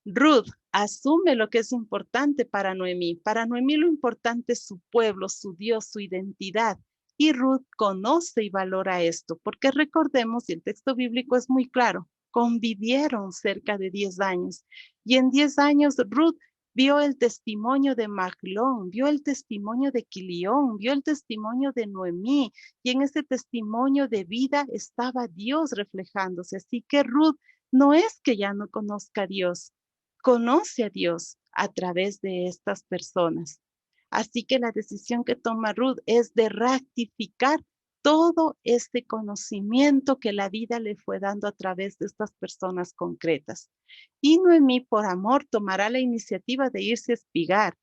Ruth asume lo que es importante para Noemí. Para Noemí lo importante es su pueblo, su Dios, su identidad. Y Ruth conoce y valora esto, porque recordemos, y el texto bíblico es muy claro, convivieron cerca de 10 años. Y en 10 años Ruth vio el testimonio de Maglón, vio el testimonio de Quilión, vio el testimonio de Noemí. Y en ese testimonio de vida estaba Dios reflejándose. Así que Ruth no es que ya no conozca a Dios, conoce a Dios a través de estas personas. Así que la decisión que toma Ruth es de rectificar todo este conocimiento que la vida le fue dando a través de estas personas concretas. Y Noemí, por amor, tomará la iniciativa de irse a espigar.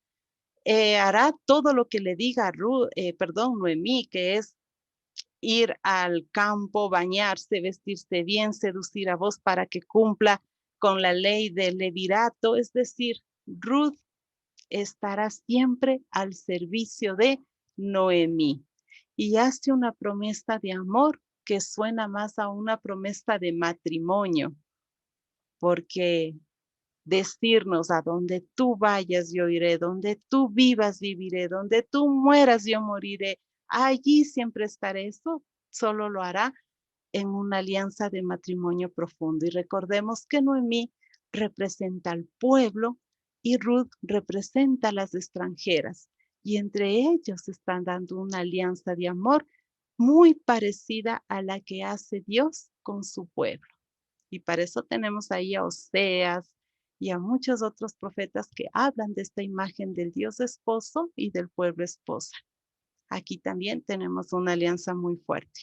Hará todo lo que le diga Noemí, que es ir al campo, bañarse, vestirse bien, seducir a vos para que cumpla con la ley del levirato. Es decir, Ruth estará siempre al servicio de Noemí y hace una promesa de amor que suena más a una promesa de matrimonio, porque decirnos a donde tú vayas yo iré, donde tú vivas viviré, donde tú mueras yo moriré, allí siempre estaré. Eso solo lo hará en una alianza de matrimonio profundo. Y recordemos que Noemí representa al pueblo y Ruth representa a las extranjeras. Y entre ellos están dando una alianza de amor muy parecida a la que hace Dios con su pueblo. Y para eso tenemos ahí a Oseas y a muchos otros profetas que hablan de esta imagen del Dios esposo y del pueblo esposa. Aquí también tenemos una alianza muy fuerte.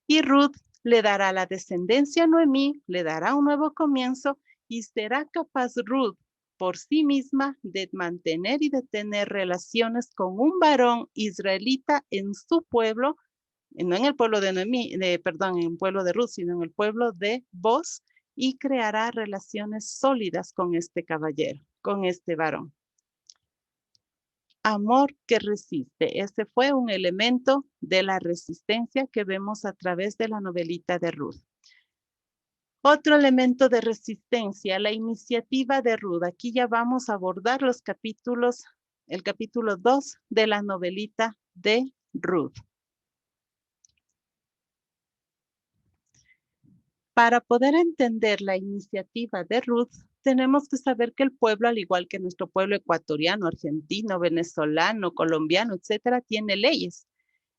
Y Ruth le dará la descendencia a Noemí, le dará un nuevo comienzo y será capaz Ruth por sí misma de mantener y de tener relaciones con un varón israelita en su pueblo, no en el pueblo de Noemí, perdón, en el pueblo de Ruth, sino en el pueblo de Boz, y creará relaciones sólidas con este caballero, con este varón. Amor que resiste. Ese fue un elemento de la resistencia que vemos a través de la novelita de Ruth. Otro elemento de resistencia, la iniciativa de Ruth. Aquí ya vamos a abordar los capítulos, el capítulo 2 de la novelita de Ruth. Para poder entender la iniciativa de Ruth, tenemos que saber que el pueblo, al igual que nuestro pueblo ecuatoriano, argentino, venezolano, colombiano, etcétera, tiene leyes.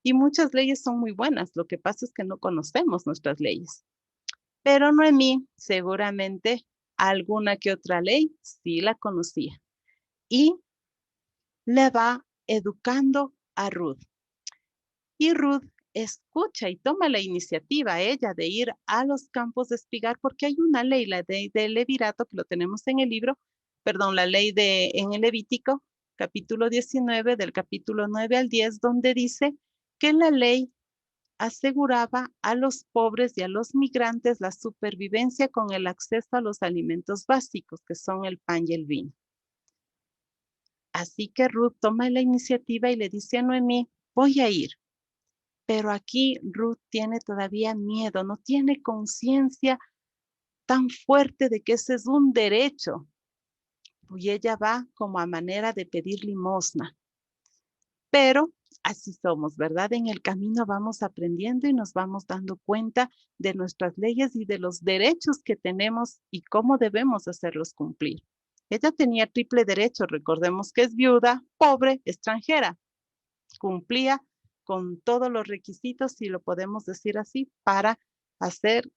Y muchas leyes son muy buenas. Lo que pasa es que no conocemos nuestras leyes. Pero Noemí, seguramente alguna que otra ley sí la conocía. Y le va educando a Ruth. Y Ruth escucha y toma la iniciativa ella de ir a los campos de espigar porque hay una ley, la ley del Levirato, que lo tenemos en el libro, perdón, la ley en el Levítico, capítulo 19, del capítulo 9 al 10, donde dice que la ley aseguraba a los pobres y a los migrantes la supervivencia con el acceso a los alimentos básicos, que son el pan y el vino. Así que Ruth toma la iniciativa y le dice a Noemí, voy a ir. Pero aquí Ruth tiene todavía miedo, no tiene conciencia tan fuerte de que ese es un derecho. Y ella va como a manera de pedir limosna. Pero así somos, ¿verdad? En el camino vamos aprendiendo y nos vamos dando cuenta de nuestras leyes y de los derechos que tenemos y cómo debemos hacerlos cumplir. Ella tenía triple derecho, recordemos que es viuda, pobre, extranjera. Cumplía con todos los requisitos, si lo podemos decir así, para hacer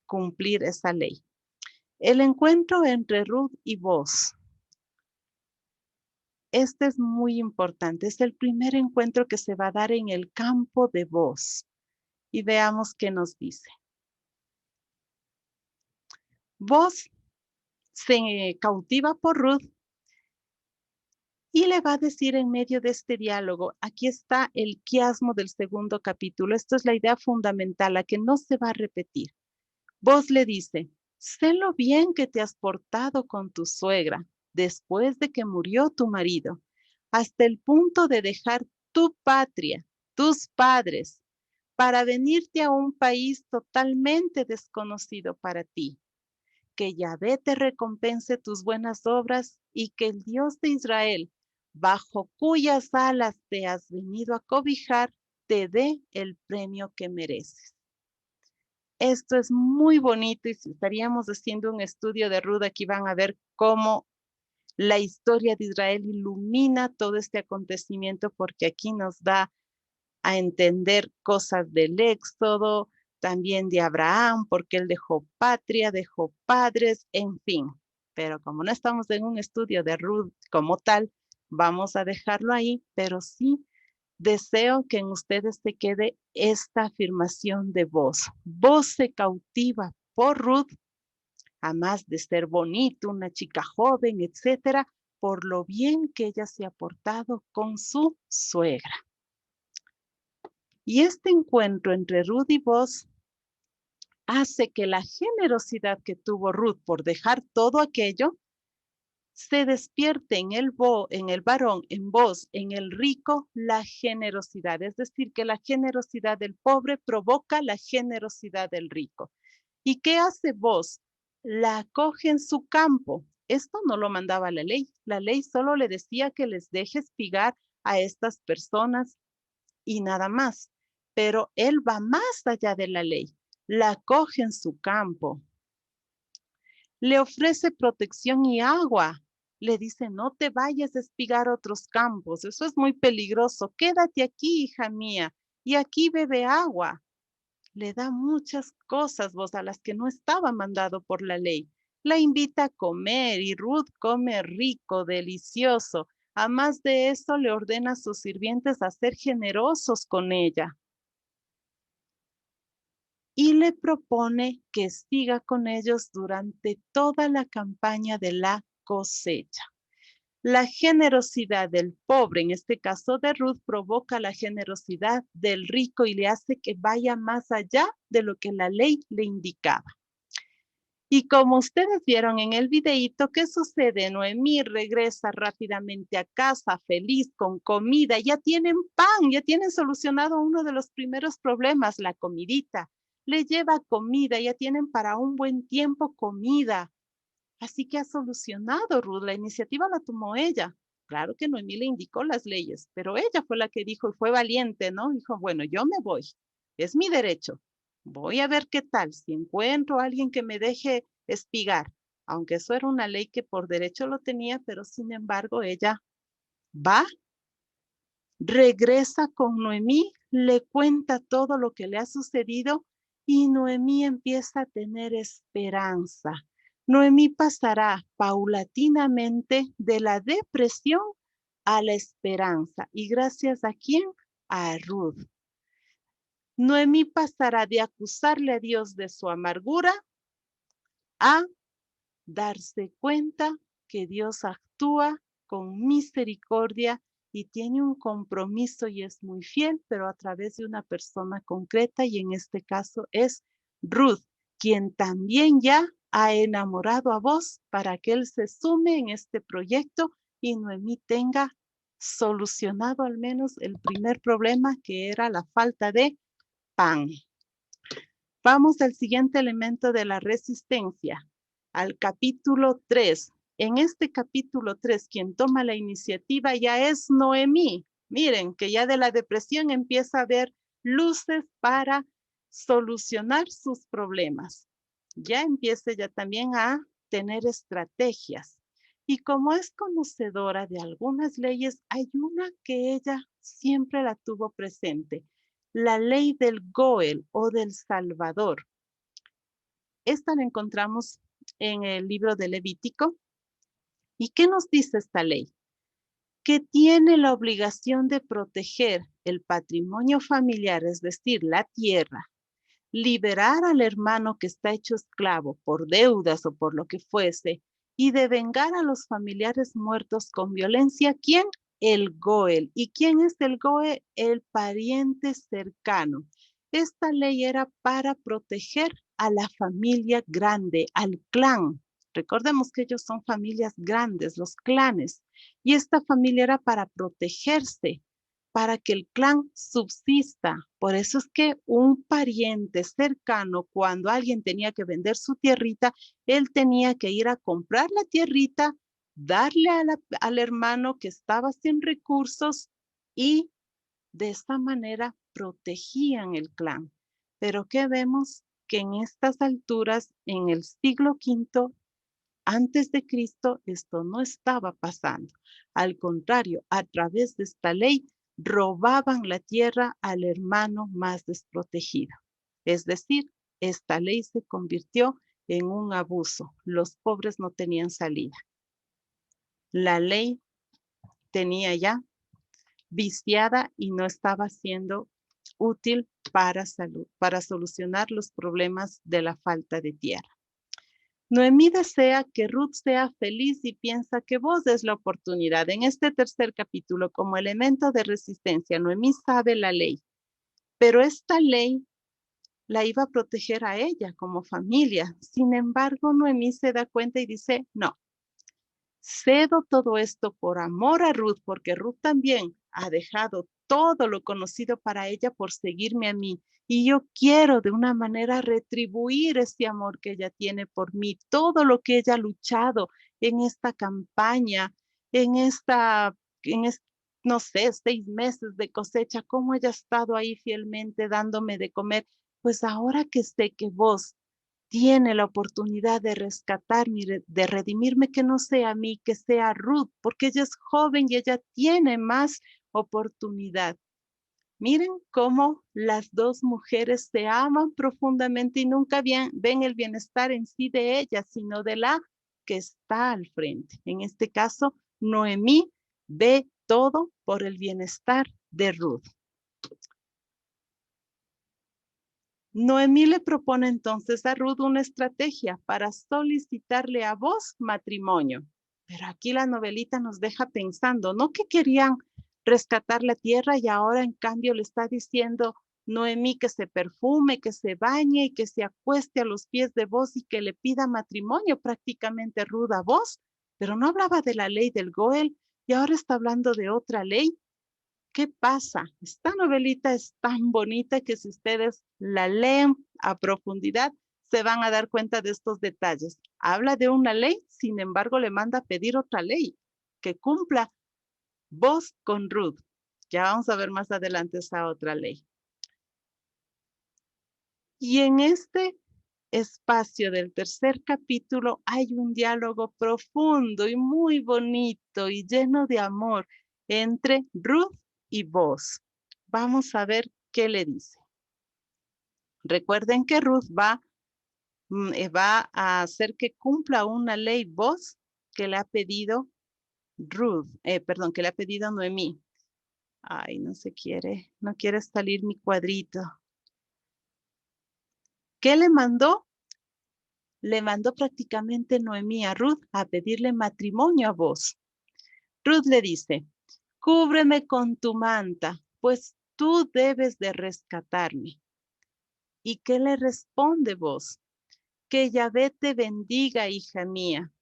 cumplir esa ley. El encuentro entre Ruth y Boaz. Este es muy importante. Es el primer encuentro que se va a dar en el campo de Boaz. Y veamos qué nos dice. Boaz se cautiva por Ruth y le va a decir en medio de este diálogo, aquí está el quiasmo del segundo capítulo. Esto es la idea fundamental, la que no se va a repetir. Boaz le dice, sé lo bien que te has portado con tu suegra después de que murió tu marido, hasta el punto de dejar tu patria, tus padres, para venirte a un país totalmente desconocido para ti. Que Yahvé te recompense tus buenas obras y que el Dios de Israel, bajo cuyas alas te has venido a cobijar, te dé el premio que mereces. Esto es muy bonito y si estaríamos haciendo un estudio de Ruth, aquí van a ver cómo la historia de Israel ilumina todo este acontecimiento porque aquí nos da a entender cosas del Éxodo, también de Abraham, porque él dejó patria, dejó padres, en fin. Pero como no estamos en un estudio de Ruth como tal, vamos a dejarlo ahí, pero sí deseo que en ustedes se quede esta afirmación de Boaz. Boaz se cautiva por Ruth, a más de ser bonito, una chica joven, etcétera, por lo bien que ella se ha portado con su suegra. Y este encuentro entre Ruth y Boaz hace que la generosidad que tuvo Ruth por dejar todo aquello se despierte en el varón, en Boaz, en el rico, la generosidad. Es decir, que la generosidad del pobre provoca la generosidad del rico. ¿Y qué hace Boaz? La acoge en su campo. Esto no lo mandaba la ley. La ley solo le decía que les deje espigar a estas personas y nada más. Pero él va más allá de la ley. La acoge en su campo. Le ofrece protección y agua. Le dice, no te vayas a espigar otros campos. Eso es muy peligroso. Quédate aquí, hija mía, y aquí bebe agua. Le da muchas cosas, vos, a las que no estaba mandado por la ley. La invita a comer y Ruth come rico, delicioso. Además de eso, le ordena a sus sirvientes a ser generosos con ella. Y le propone que siga con ellos durante toda la campaña de la cosecha. La generosidad del pobre, en este caso de Ruth, provoca la generosidad del rico y le hace que vaya más allá de lo que la ley le indicaba. Y como ustedes vieron en el videíto, ¿qué sucede? Noemí regresa rápidamente a casa, feliz, con comida. Ya tienen pan, ya tienen solucionado uno de los primeros problemas, la comidita. Le lleva comida, ya tienen para un buen tiempo comida. Así que ha solucionado Ruth, la iniciativa la tomó ella. Claro que Noemí le indicó las leyes, pero ella fue la que dijo y fue valiente, ¿no? Dijo, bueno, yo me voy, es mi derecho. Voy a ver qué tal, si encuentro a alguien que me deje espigar, aunque eso era una ley que por derecho lo tenía, pero sin embargo ella va, regresa con Noemí, le cuenta todo lo que le ha sucedido y Noemí empieza a tener esperanza. Noemí pasará paulatinamente de la depresión a la esperanza. ¿Y gracias a quién? A Ruth. Noemí pasará de acusarle a Dios de su amargura a darse cuenta que Dios actúa con misericordia y tiene un compromiso y es muy fiel, pero a través de una persona concreta y en este caso es Ruth, quien también ya ha enamorado a Boaz para que él se sume en este proyecto y Noemí tenga solucionado al menos el primer problema, que era la falta de pan. Vamos al siguiente elemento de la resistencia, al capítulo 3. En este capítulo 3, quien toma la iniciativa ya es Noemí. Miren que ya de la depresión empieza a ver luces para solucionar sus problemas. Ya empieza ya también a tener estrategias. Y como es conocedora de algunas leyes, hay una que ella siempre la tuvo presente: la ley del Goel o del Salvador. Esta la encontramos en el libro de Levítico. ¿Y qué nos dice esta ley? Que tiene la obligación de proteger el patrimonio familiar, es decir, la tierra, liberar al hermano que está hecho esclavo por deudas o por lo que fuese, y de vengar a los familiares muertos con violencia. ¿Quién? El Goel. ¿Y quién es el Goel? El pariente cercano. Esta ley era para proteger a la familia grande, al clan. Recordemos que ellos son familias grandes, los clanes. Y esta familia era para protegerse, para que el clan subsista. Por eso es que un pariente cercano, cuando alguien tenía que vender su tierrita, él tenía que ir a comprar la tierrita, darle al hermano que estaba sin recursos, y de esta manera protegían el clan. Pero ¿qué vemos? Que en estas alturas, en el siglo V antes de Cristo, esto no estaba pasando. Al contrario, a través de esta ley, robaban la tierra al hermano más desprotegido. Es decir, esta ley se convirtió en un abuso. Los pobres no tenían salida. La ley tenía ya viciada y no estaba siendo útil para solucionar los problemas de la falta de tierra. Noemí desea que Ruth sea feliz y piensa que vos es la oportunidad. En este tercer capítulo, como elemento de resistencia, Noemí sabe la ley, pero esta ley la iba a proteger a ella como familia. Sin embargo, Noemí se da cuenta y dice: no, cedo todo esto por amor a Ruth, porque Ruth también ha dejado todo lo conocido para ella por seguirme a mí. Y yo quiero de una manera retribuir ese amor que ella tiene por mí, todo lo que ella ha luchado en esta campaña, en no sé, 6 meses de cosecha, cómo ella ha estado ahí fielmente dándome de comer. Pues ahora que sé que vos tiene la oportunidad de rescatarme, de redimirme, que no sea a mí, que sea Ruth, porque ella es joven y ella tiene más oportunidad. Miren cómo las dos mujeres se aman profundamente y nunca ven el bienestar en sí de ella, sino de la que está al frente. En este caso, Noemí ve todo por el bienestar de Ruth. Noemí le propone entonces a Ruth una estrategia para solicitarle a vos matrimonio. Pero aquí la novelita nos deja pensando, ¿no? Que querían rescatar la tierra y ahora en cambio le está diciendo Noemí que se perfume, que se bañe y que se acueste a los pies de vos y que le pida matrimonio prácticamente Ruth a vos. Pero no hablaba de la ley del Goel y ahora está hablando de otra ley. ¿Qué pasa? Esta novelita es tan bonita que si ustedes la leen a profundidad, se van a dar cuenta de estos detalles. Habla de una ley, sin embargo, le manda a pedir otra ley que cumpla vos con Ruth. Ya vamos a ver más adelante esa otra ley. Y en este espacio del tercer capítulo hay un diálogo profundo y muy bonito y lleno de amor entre Ruth y vos. Vamos a ver qué le dice. Recuerden que Ruth va a hacer que cumpla una ley vos que le ha pedido que le ha pedido Noemí. Ay, no quiere salir mi cuadrito. ¿Qué le mandó? Le mandó prácticamente Noemí a Ruth a pedirle matrimonio a vos. Ruth le dice: cúbreme con tu manta, pues tú debes de rescatarme. ¿Y qué le responde vos? Que Yahvé te bendiga, hija mía.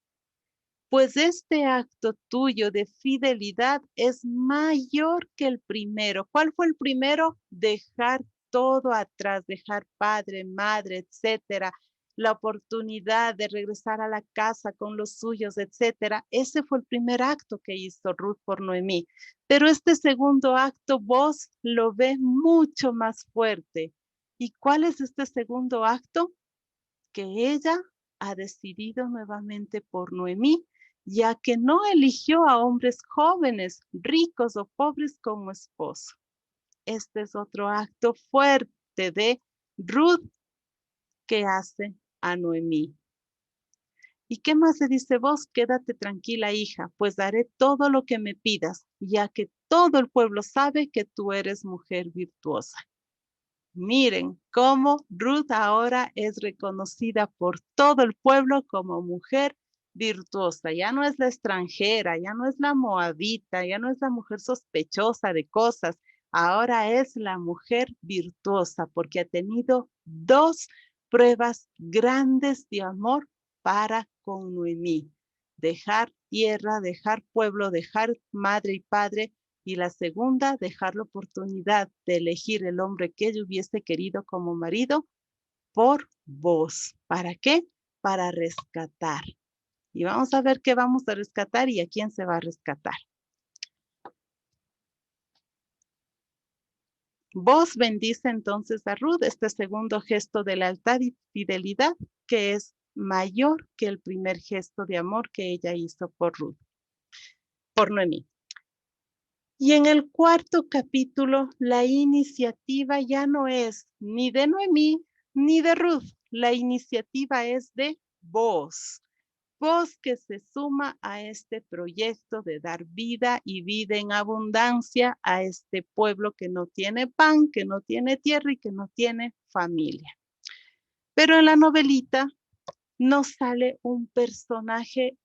pues este acto tuyo de fidelidad es mayor que el primero. ¿Cuál fue el primero? Dejar todo atrás, dejar padre, madre, etcétera, la oportunidad de regresar a la casa con los suyos, etcétera. Ese fue el primer acto que hizo Ruth por Noemí. Pero este segundo acto vos lo ves mucho más fuerte. ¿Y cuál es este segundo acto? Que ella ha decidido nuevamente por Noemí, ya que no eligió a hombres jóvenes, ricos o pobres como esposo. Este es otro acto fuerte de Ruth que hace a Noemí. ¿Y qué más se dice vos? Quédate tranquila, hija, pues daré todo lo que me pidas, ya que todo el pueblo sabe que tú eres mujer virtuosa. Miren cómo Ruth ahora es reconocida por todo el pueblo como mujer virtuosa. Ya no es la extranjera, ya no es la moabita, ya no es la mujer sospechosa de cosas. Ahora es la mujer virtuosa porque ha tenido dos pruebas grandes de amor para con Noemí. Dejar tierra, dejar pueblo, dejar madre y padre, y la segunda, dejar la oportunidad de elegir el hombre que ella hubiese querido como marido por vos. ¿Para qué? Para rescatar. Y vamos a ver qué vamos a rescatar y a quién se va a rescatar. Vos bendice entonces a Ruth, este segundo gesto de lealtad y fidelidad, que es mayor que el primer gesto de amor que ella hizo por Ruth, por Noemí. Y en el cuarto capítulo, la iniciativa ya no es ni de Noemí ni de Ruth. La iniciativa es de vos. Vos que se suma a este proyecto de dar vida y vida en abundancia a este pueblo que no tiene pan, que no tiene tierra y que no tiene familia. Pero en la novelita nos sale un personaje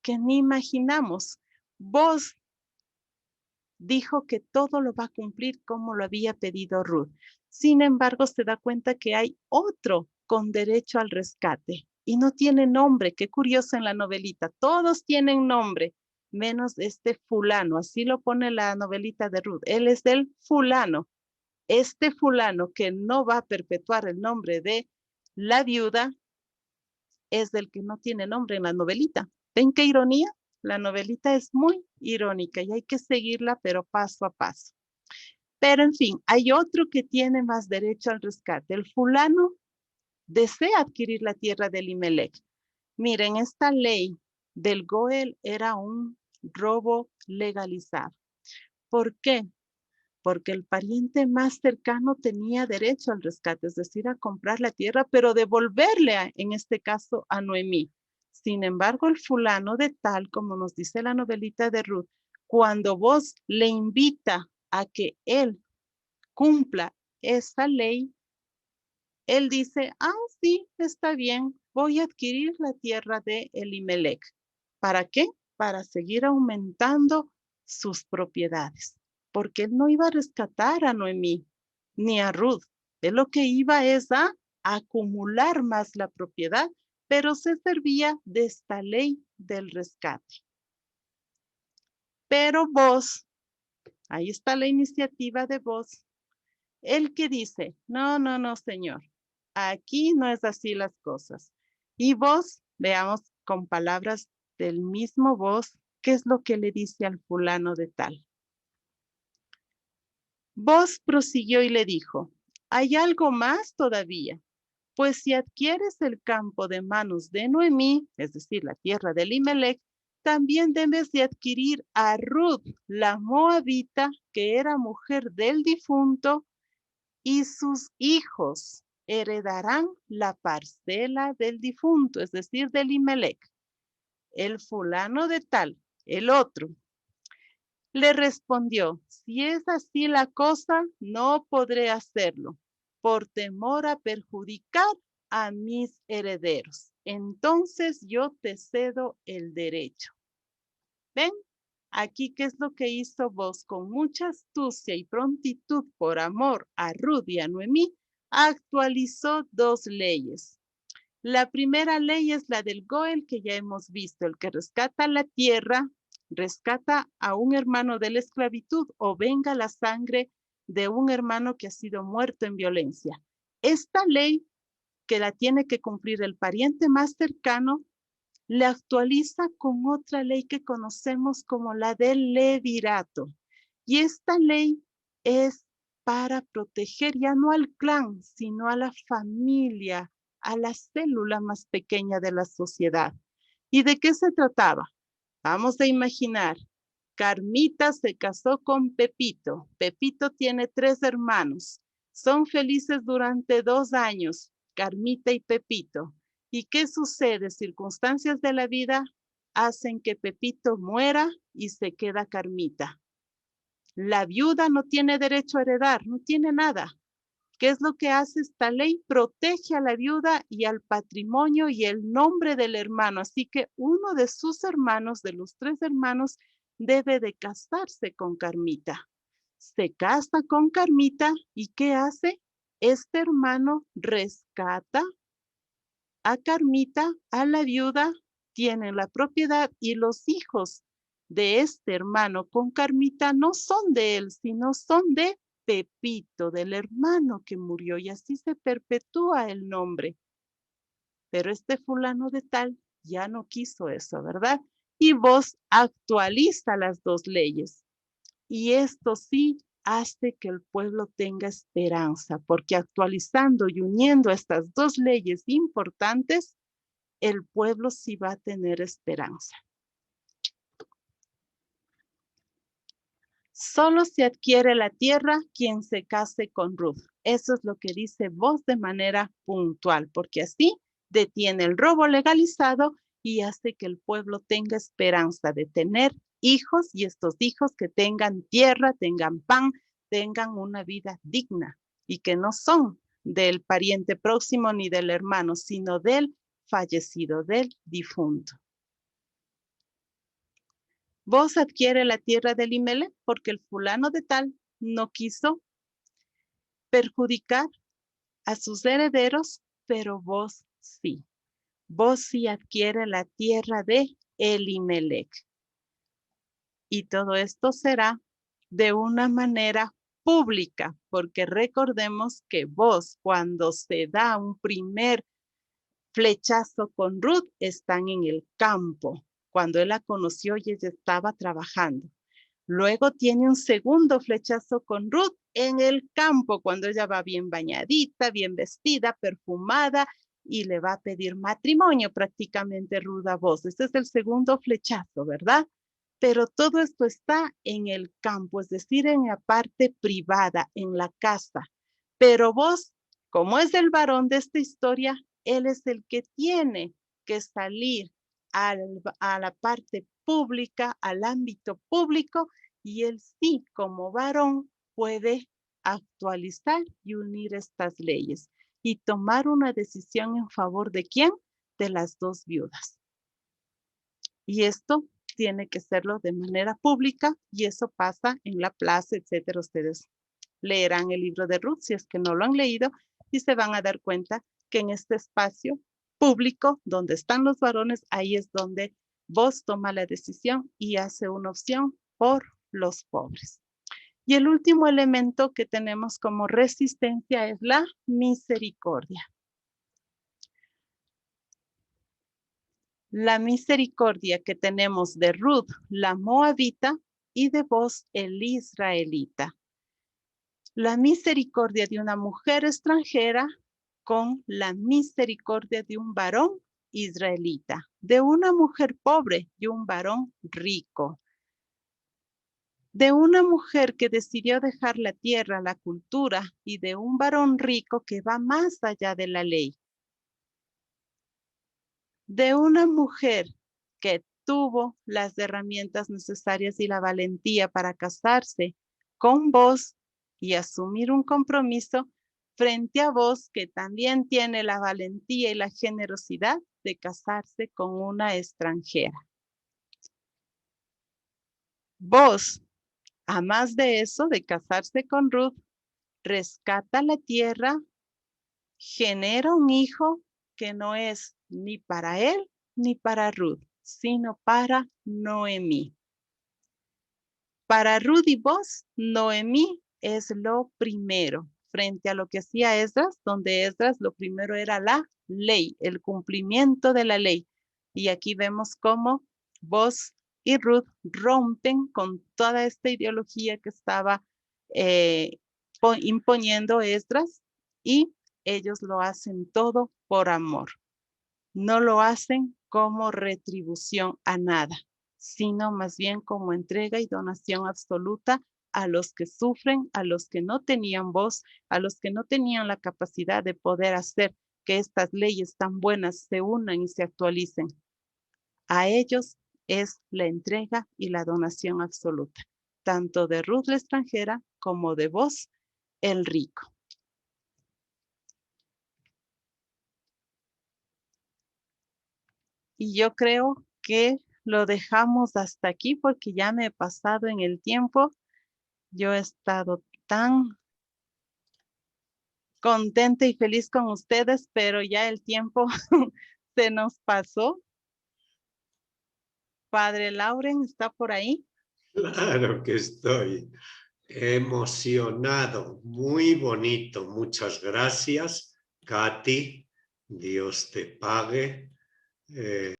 que ni imaginamos. Vos dijo que todo lo va a cumplir como lo había pedido Ruth. Sin embargo, se da cuenta que hay otro con derecho al rescate y no tiene nombre. Qué curioso en la novelita. Todos tienen nombre, menos este fulano. Así lo pone la novelita de Ruth. Él es el fulano. Este fulano que no va a perpetuar el nombre de la viuda es del que no tiene nombre en la novelita. ¿Ven qué ironía? La novelita es muy irónica y hay que seguirla, pero paso a paso. Pero en fin, hay otro que tiene más derecho al rescate. El fulano desea adquirir la tierra del Imelec. Miren, esta ley del Goel era un robo legalizado. ¿Por qué? Porque el pariente más cercano tenía derecho al rescate, es decir, a comprar la tierra, pero devolverle, en este caso, a Noemí. Sin embargo, el fulano de tal, como nos dice la novelita de Ruth, cuando vos le invita a que él cumpla esa ley, él dice, sí, está bien, voy a adquirir la tierra de Elimelech. ¿Para qué? Para seguir aumentando sus propiedades, porque él no iba a rescatar a Noemí ni a Ruth. Él lo que iba es a acumular más la propiedad, pero se servía de esta ley del rescate. Pero vos, ahí está la iniciativa de vos, el que dice, no, no, no, señor, aquí no es así las cosas. Y vos, veamos con palabras del mismo vos, qué es lo que le dice al fulano de tal. Vos prosiguió y le dijo, hay algo más todavía, pues si adquieres el campo de manos de Noemí, es decir, la tierra de Elimelech, también debes de adquirir a Ruth, la moabita, que era mujer del difunto, y sus hijos heredarán la parcela del difunto, es decir, del Imelec. El fulano de tal, el otro, le respondió, si es así la cosa, no podré hacerlo, por temor a perjudicar a mis herederos. Entonces yo te cedo el derecho. ¿Ven? Aquí, ¿qué es lo que hizo vos? Con mucha astucia y prontitud por amor a Ruth y a Noemí, actualizó dos leyes. La primera ley es la del Goel, que ya hemos visto, el que rescata la tierra, rescata a un hermano de la esclavitud o venga la sangre de un hermano que ha sido muerto en violencia. Esta ley, que la tiene que cumplir el pariente más cercano, le actualiza con otra ley que conocemos como la del levirato. Y esta ley es para proteger ya no al clan, sino a la familia, a la célula más pequeña de la sociedad. ¿Y de qué se trataba? Vamos a imaginar, Carmita se casó con Pepito. Pepito tiene 3 hermanos. Son felices durante 2 años, Carmita y Pepito. ¿Y qué sucede? Circunstancias de la vida hacen que Pepito muera y se queda Carmita. La viuda no tiene derecho a heredar, no tiene nada. ¿Qué es lo que hace esta ley? Protege a la viuda y al patrimonio y el nombre del hermano. Así que uno de sus hermanos, de los 3 hermanos, debe de casarse con Carmita. Se casa con Carmita y ¿qué hace? Este hermano rescata a Carmita, a la viuda, tienen la propiedad y los hijos de este hermano con Carmita no son de él, sino son de Pepito, del hermano que murió, y así se perpetúa el nombre. Pero este fulano de tal ya no quiso eso, ¿verdad? Y vos actualiza las 2 leyes. Y esto sí hace que el pueblo tenga esperanza, porque actualizando y uniendo estas 2 leyes importantes, el pueblo sí va a tener esperanza. Solo se adquiere la tierra quien se case con Ruth. Eso es lo que dice vos de manera puntual, porque así detiene el robo legalizado y hace que el pueblo tenga esperanza de tener hijos y estos hijos que tengan tierra, tengan pan, tengan una vida digna y que no son del pariente próximo ni del hermano, sino del fallecido, del difunto. Vos adquiere la tierra de Elimelech porque el fulano de tal no quiso perjudicar a sus herederos, pero vos sí. Vos sí adquiere la tierra de Elimelech. Y todo esto será de una manera pública, porque recordemos que vos, cuando se da un primer flechazo con Ruth, están en el campo. Cuando él la conoció y ella estaba trabajando. Luego tiene un segundo flechazo con Ruth en el campo, cuando ella va bien bañadita, bien vestida, perfumada, y le va a pedir matrimonio prácticamente Ruth a vos. Este es el segundo flechazo, ¿verdad? Pero todo esto está en el campo, es decir, en la parte privada, en la casa. Pero vos, como es el varón de esta historia, él es el que tiene que salir a la parte pública, al ámbito público, y él sí, como varón, puede actualizar y unir estas leyes y tomar una decisión en favor de quién, de las 2 viudas. Y esto tiene que serlo de manera pública y eso pasa en la plaza, etcétera. Ustedes leerán el libro de Ruth si es que no lo han leído y se van a dar cuenta que en este espacio público donde están los varones, ahí es donde vos toma la decisión y hace una opción por los pobres. Y el último elemento que tenemos como resistencia es la misericordia. La misericordia que tenemos de Ruth, la moabita, y de vos, el israelita. La misericordia de una mujer extranjera con la misericordia de un varón israelita, de una mujer pobre y un varón rico, de una mujer que decidió dejar la tierra, la cultura, y de un varón rico que va más allá de la ley, de una mujer que tuvo las herramientas necesarias y la valentía para casarse con vos y asumir un compromiso frente a vos que también tiene la valentía y la generosidad de casarse con una extranjera. Vos, a más de eso, de casarse con Ruth, rescata la tierra, genera un hijo que no es ni para él ni para Ruth, sino para Noemí. Para Ruth y vos, Noemí es lo primero, frente a lo que hacía Esdras, donde Esdras lo primero era la ley, el cumplimiento de la ley. Y aquí vemos cómo vos y Ruth rompen con toda esta ideología que estaba imponiendo Esdras, y ellos lo hacen todo por amor. No lo hacen como retribución a nada, sino más bien como entrega y donación absoluta a los que sufren, a los que no tenían voz, a los que no tenían la capacidad de poder hacer que estas leyes tan buenas se unan y se actualicen. A ellos es la entrega y la donación absoluta, tanto de Ruth la extranjera como de vos, el rico. Y yo creo que lo dejamos hasta aquí porque ya me he pasado en el tiempo. Yo he estado tan contenta y feliz con ustedes, pero ya el tiempo se nos pasó. Padre Lauren, ¿está por ahí? Claro que estoy emocionado, muy bonito. Muchas gracias, Katy. Dios te pague.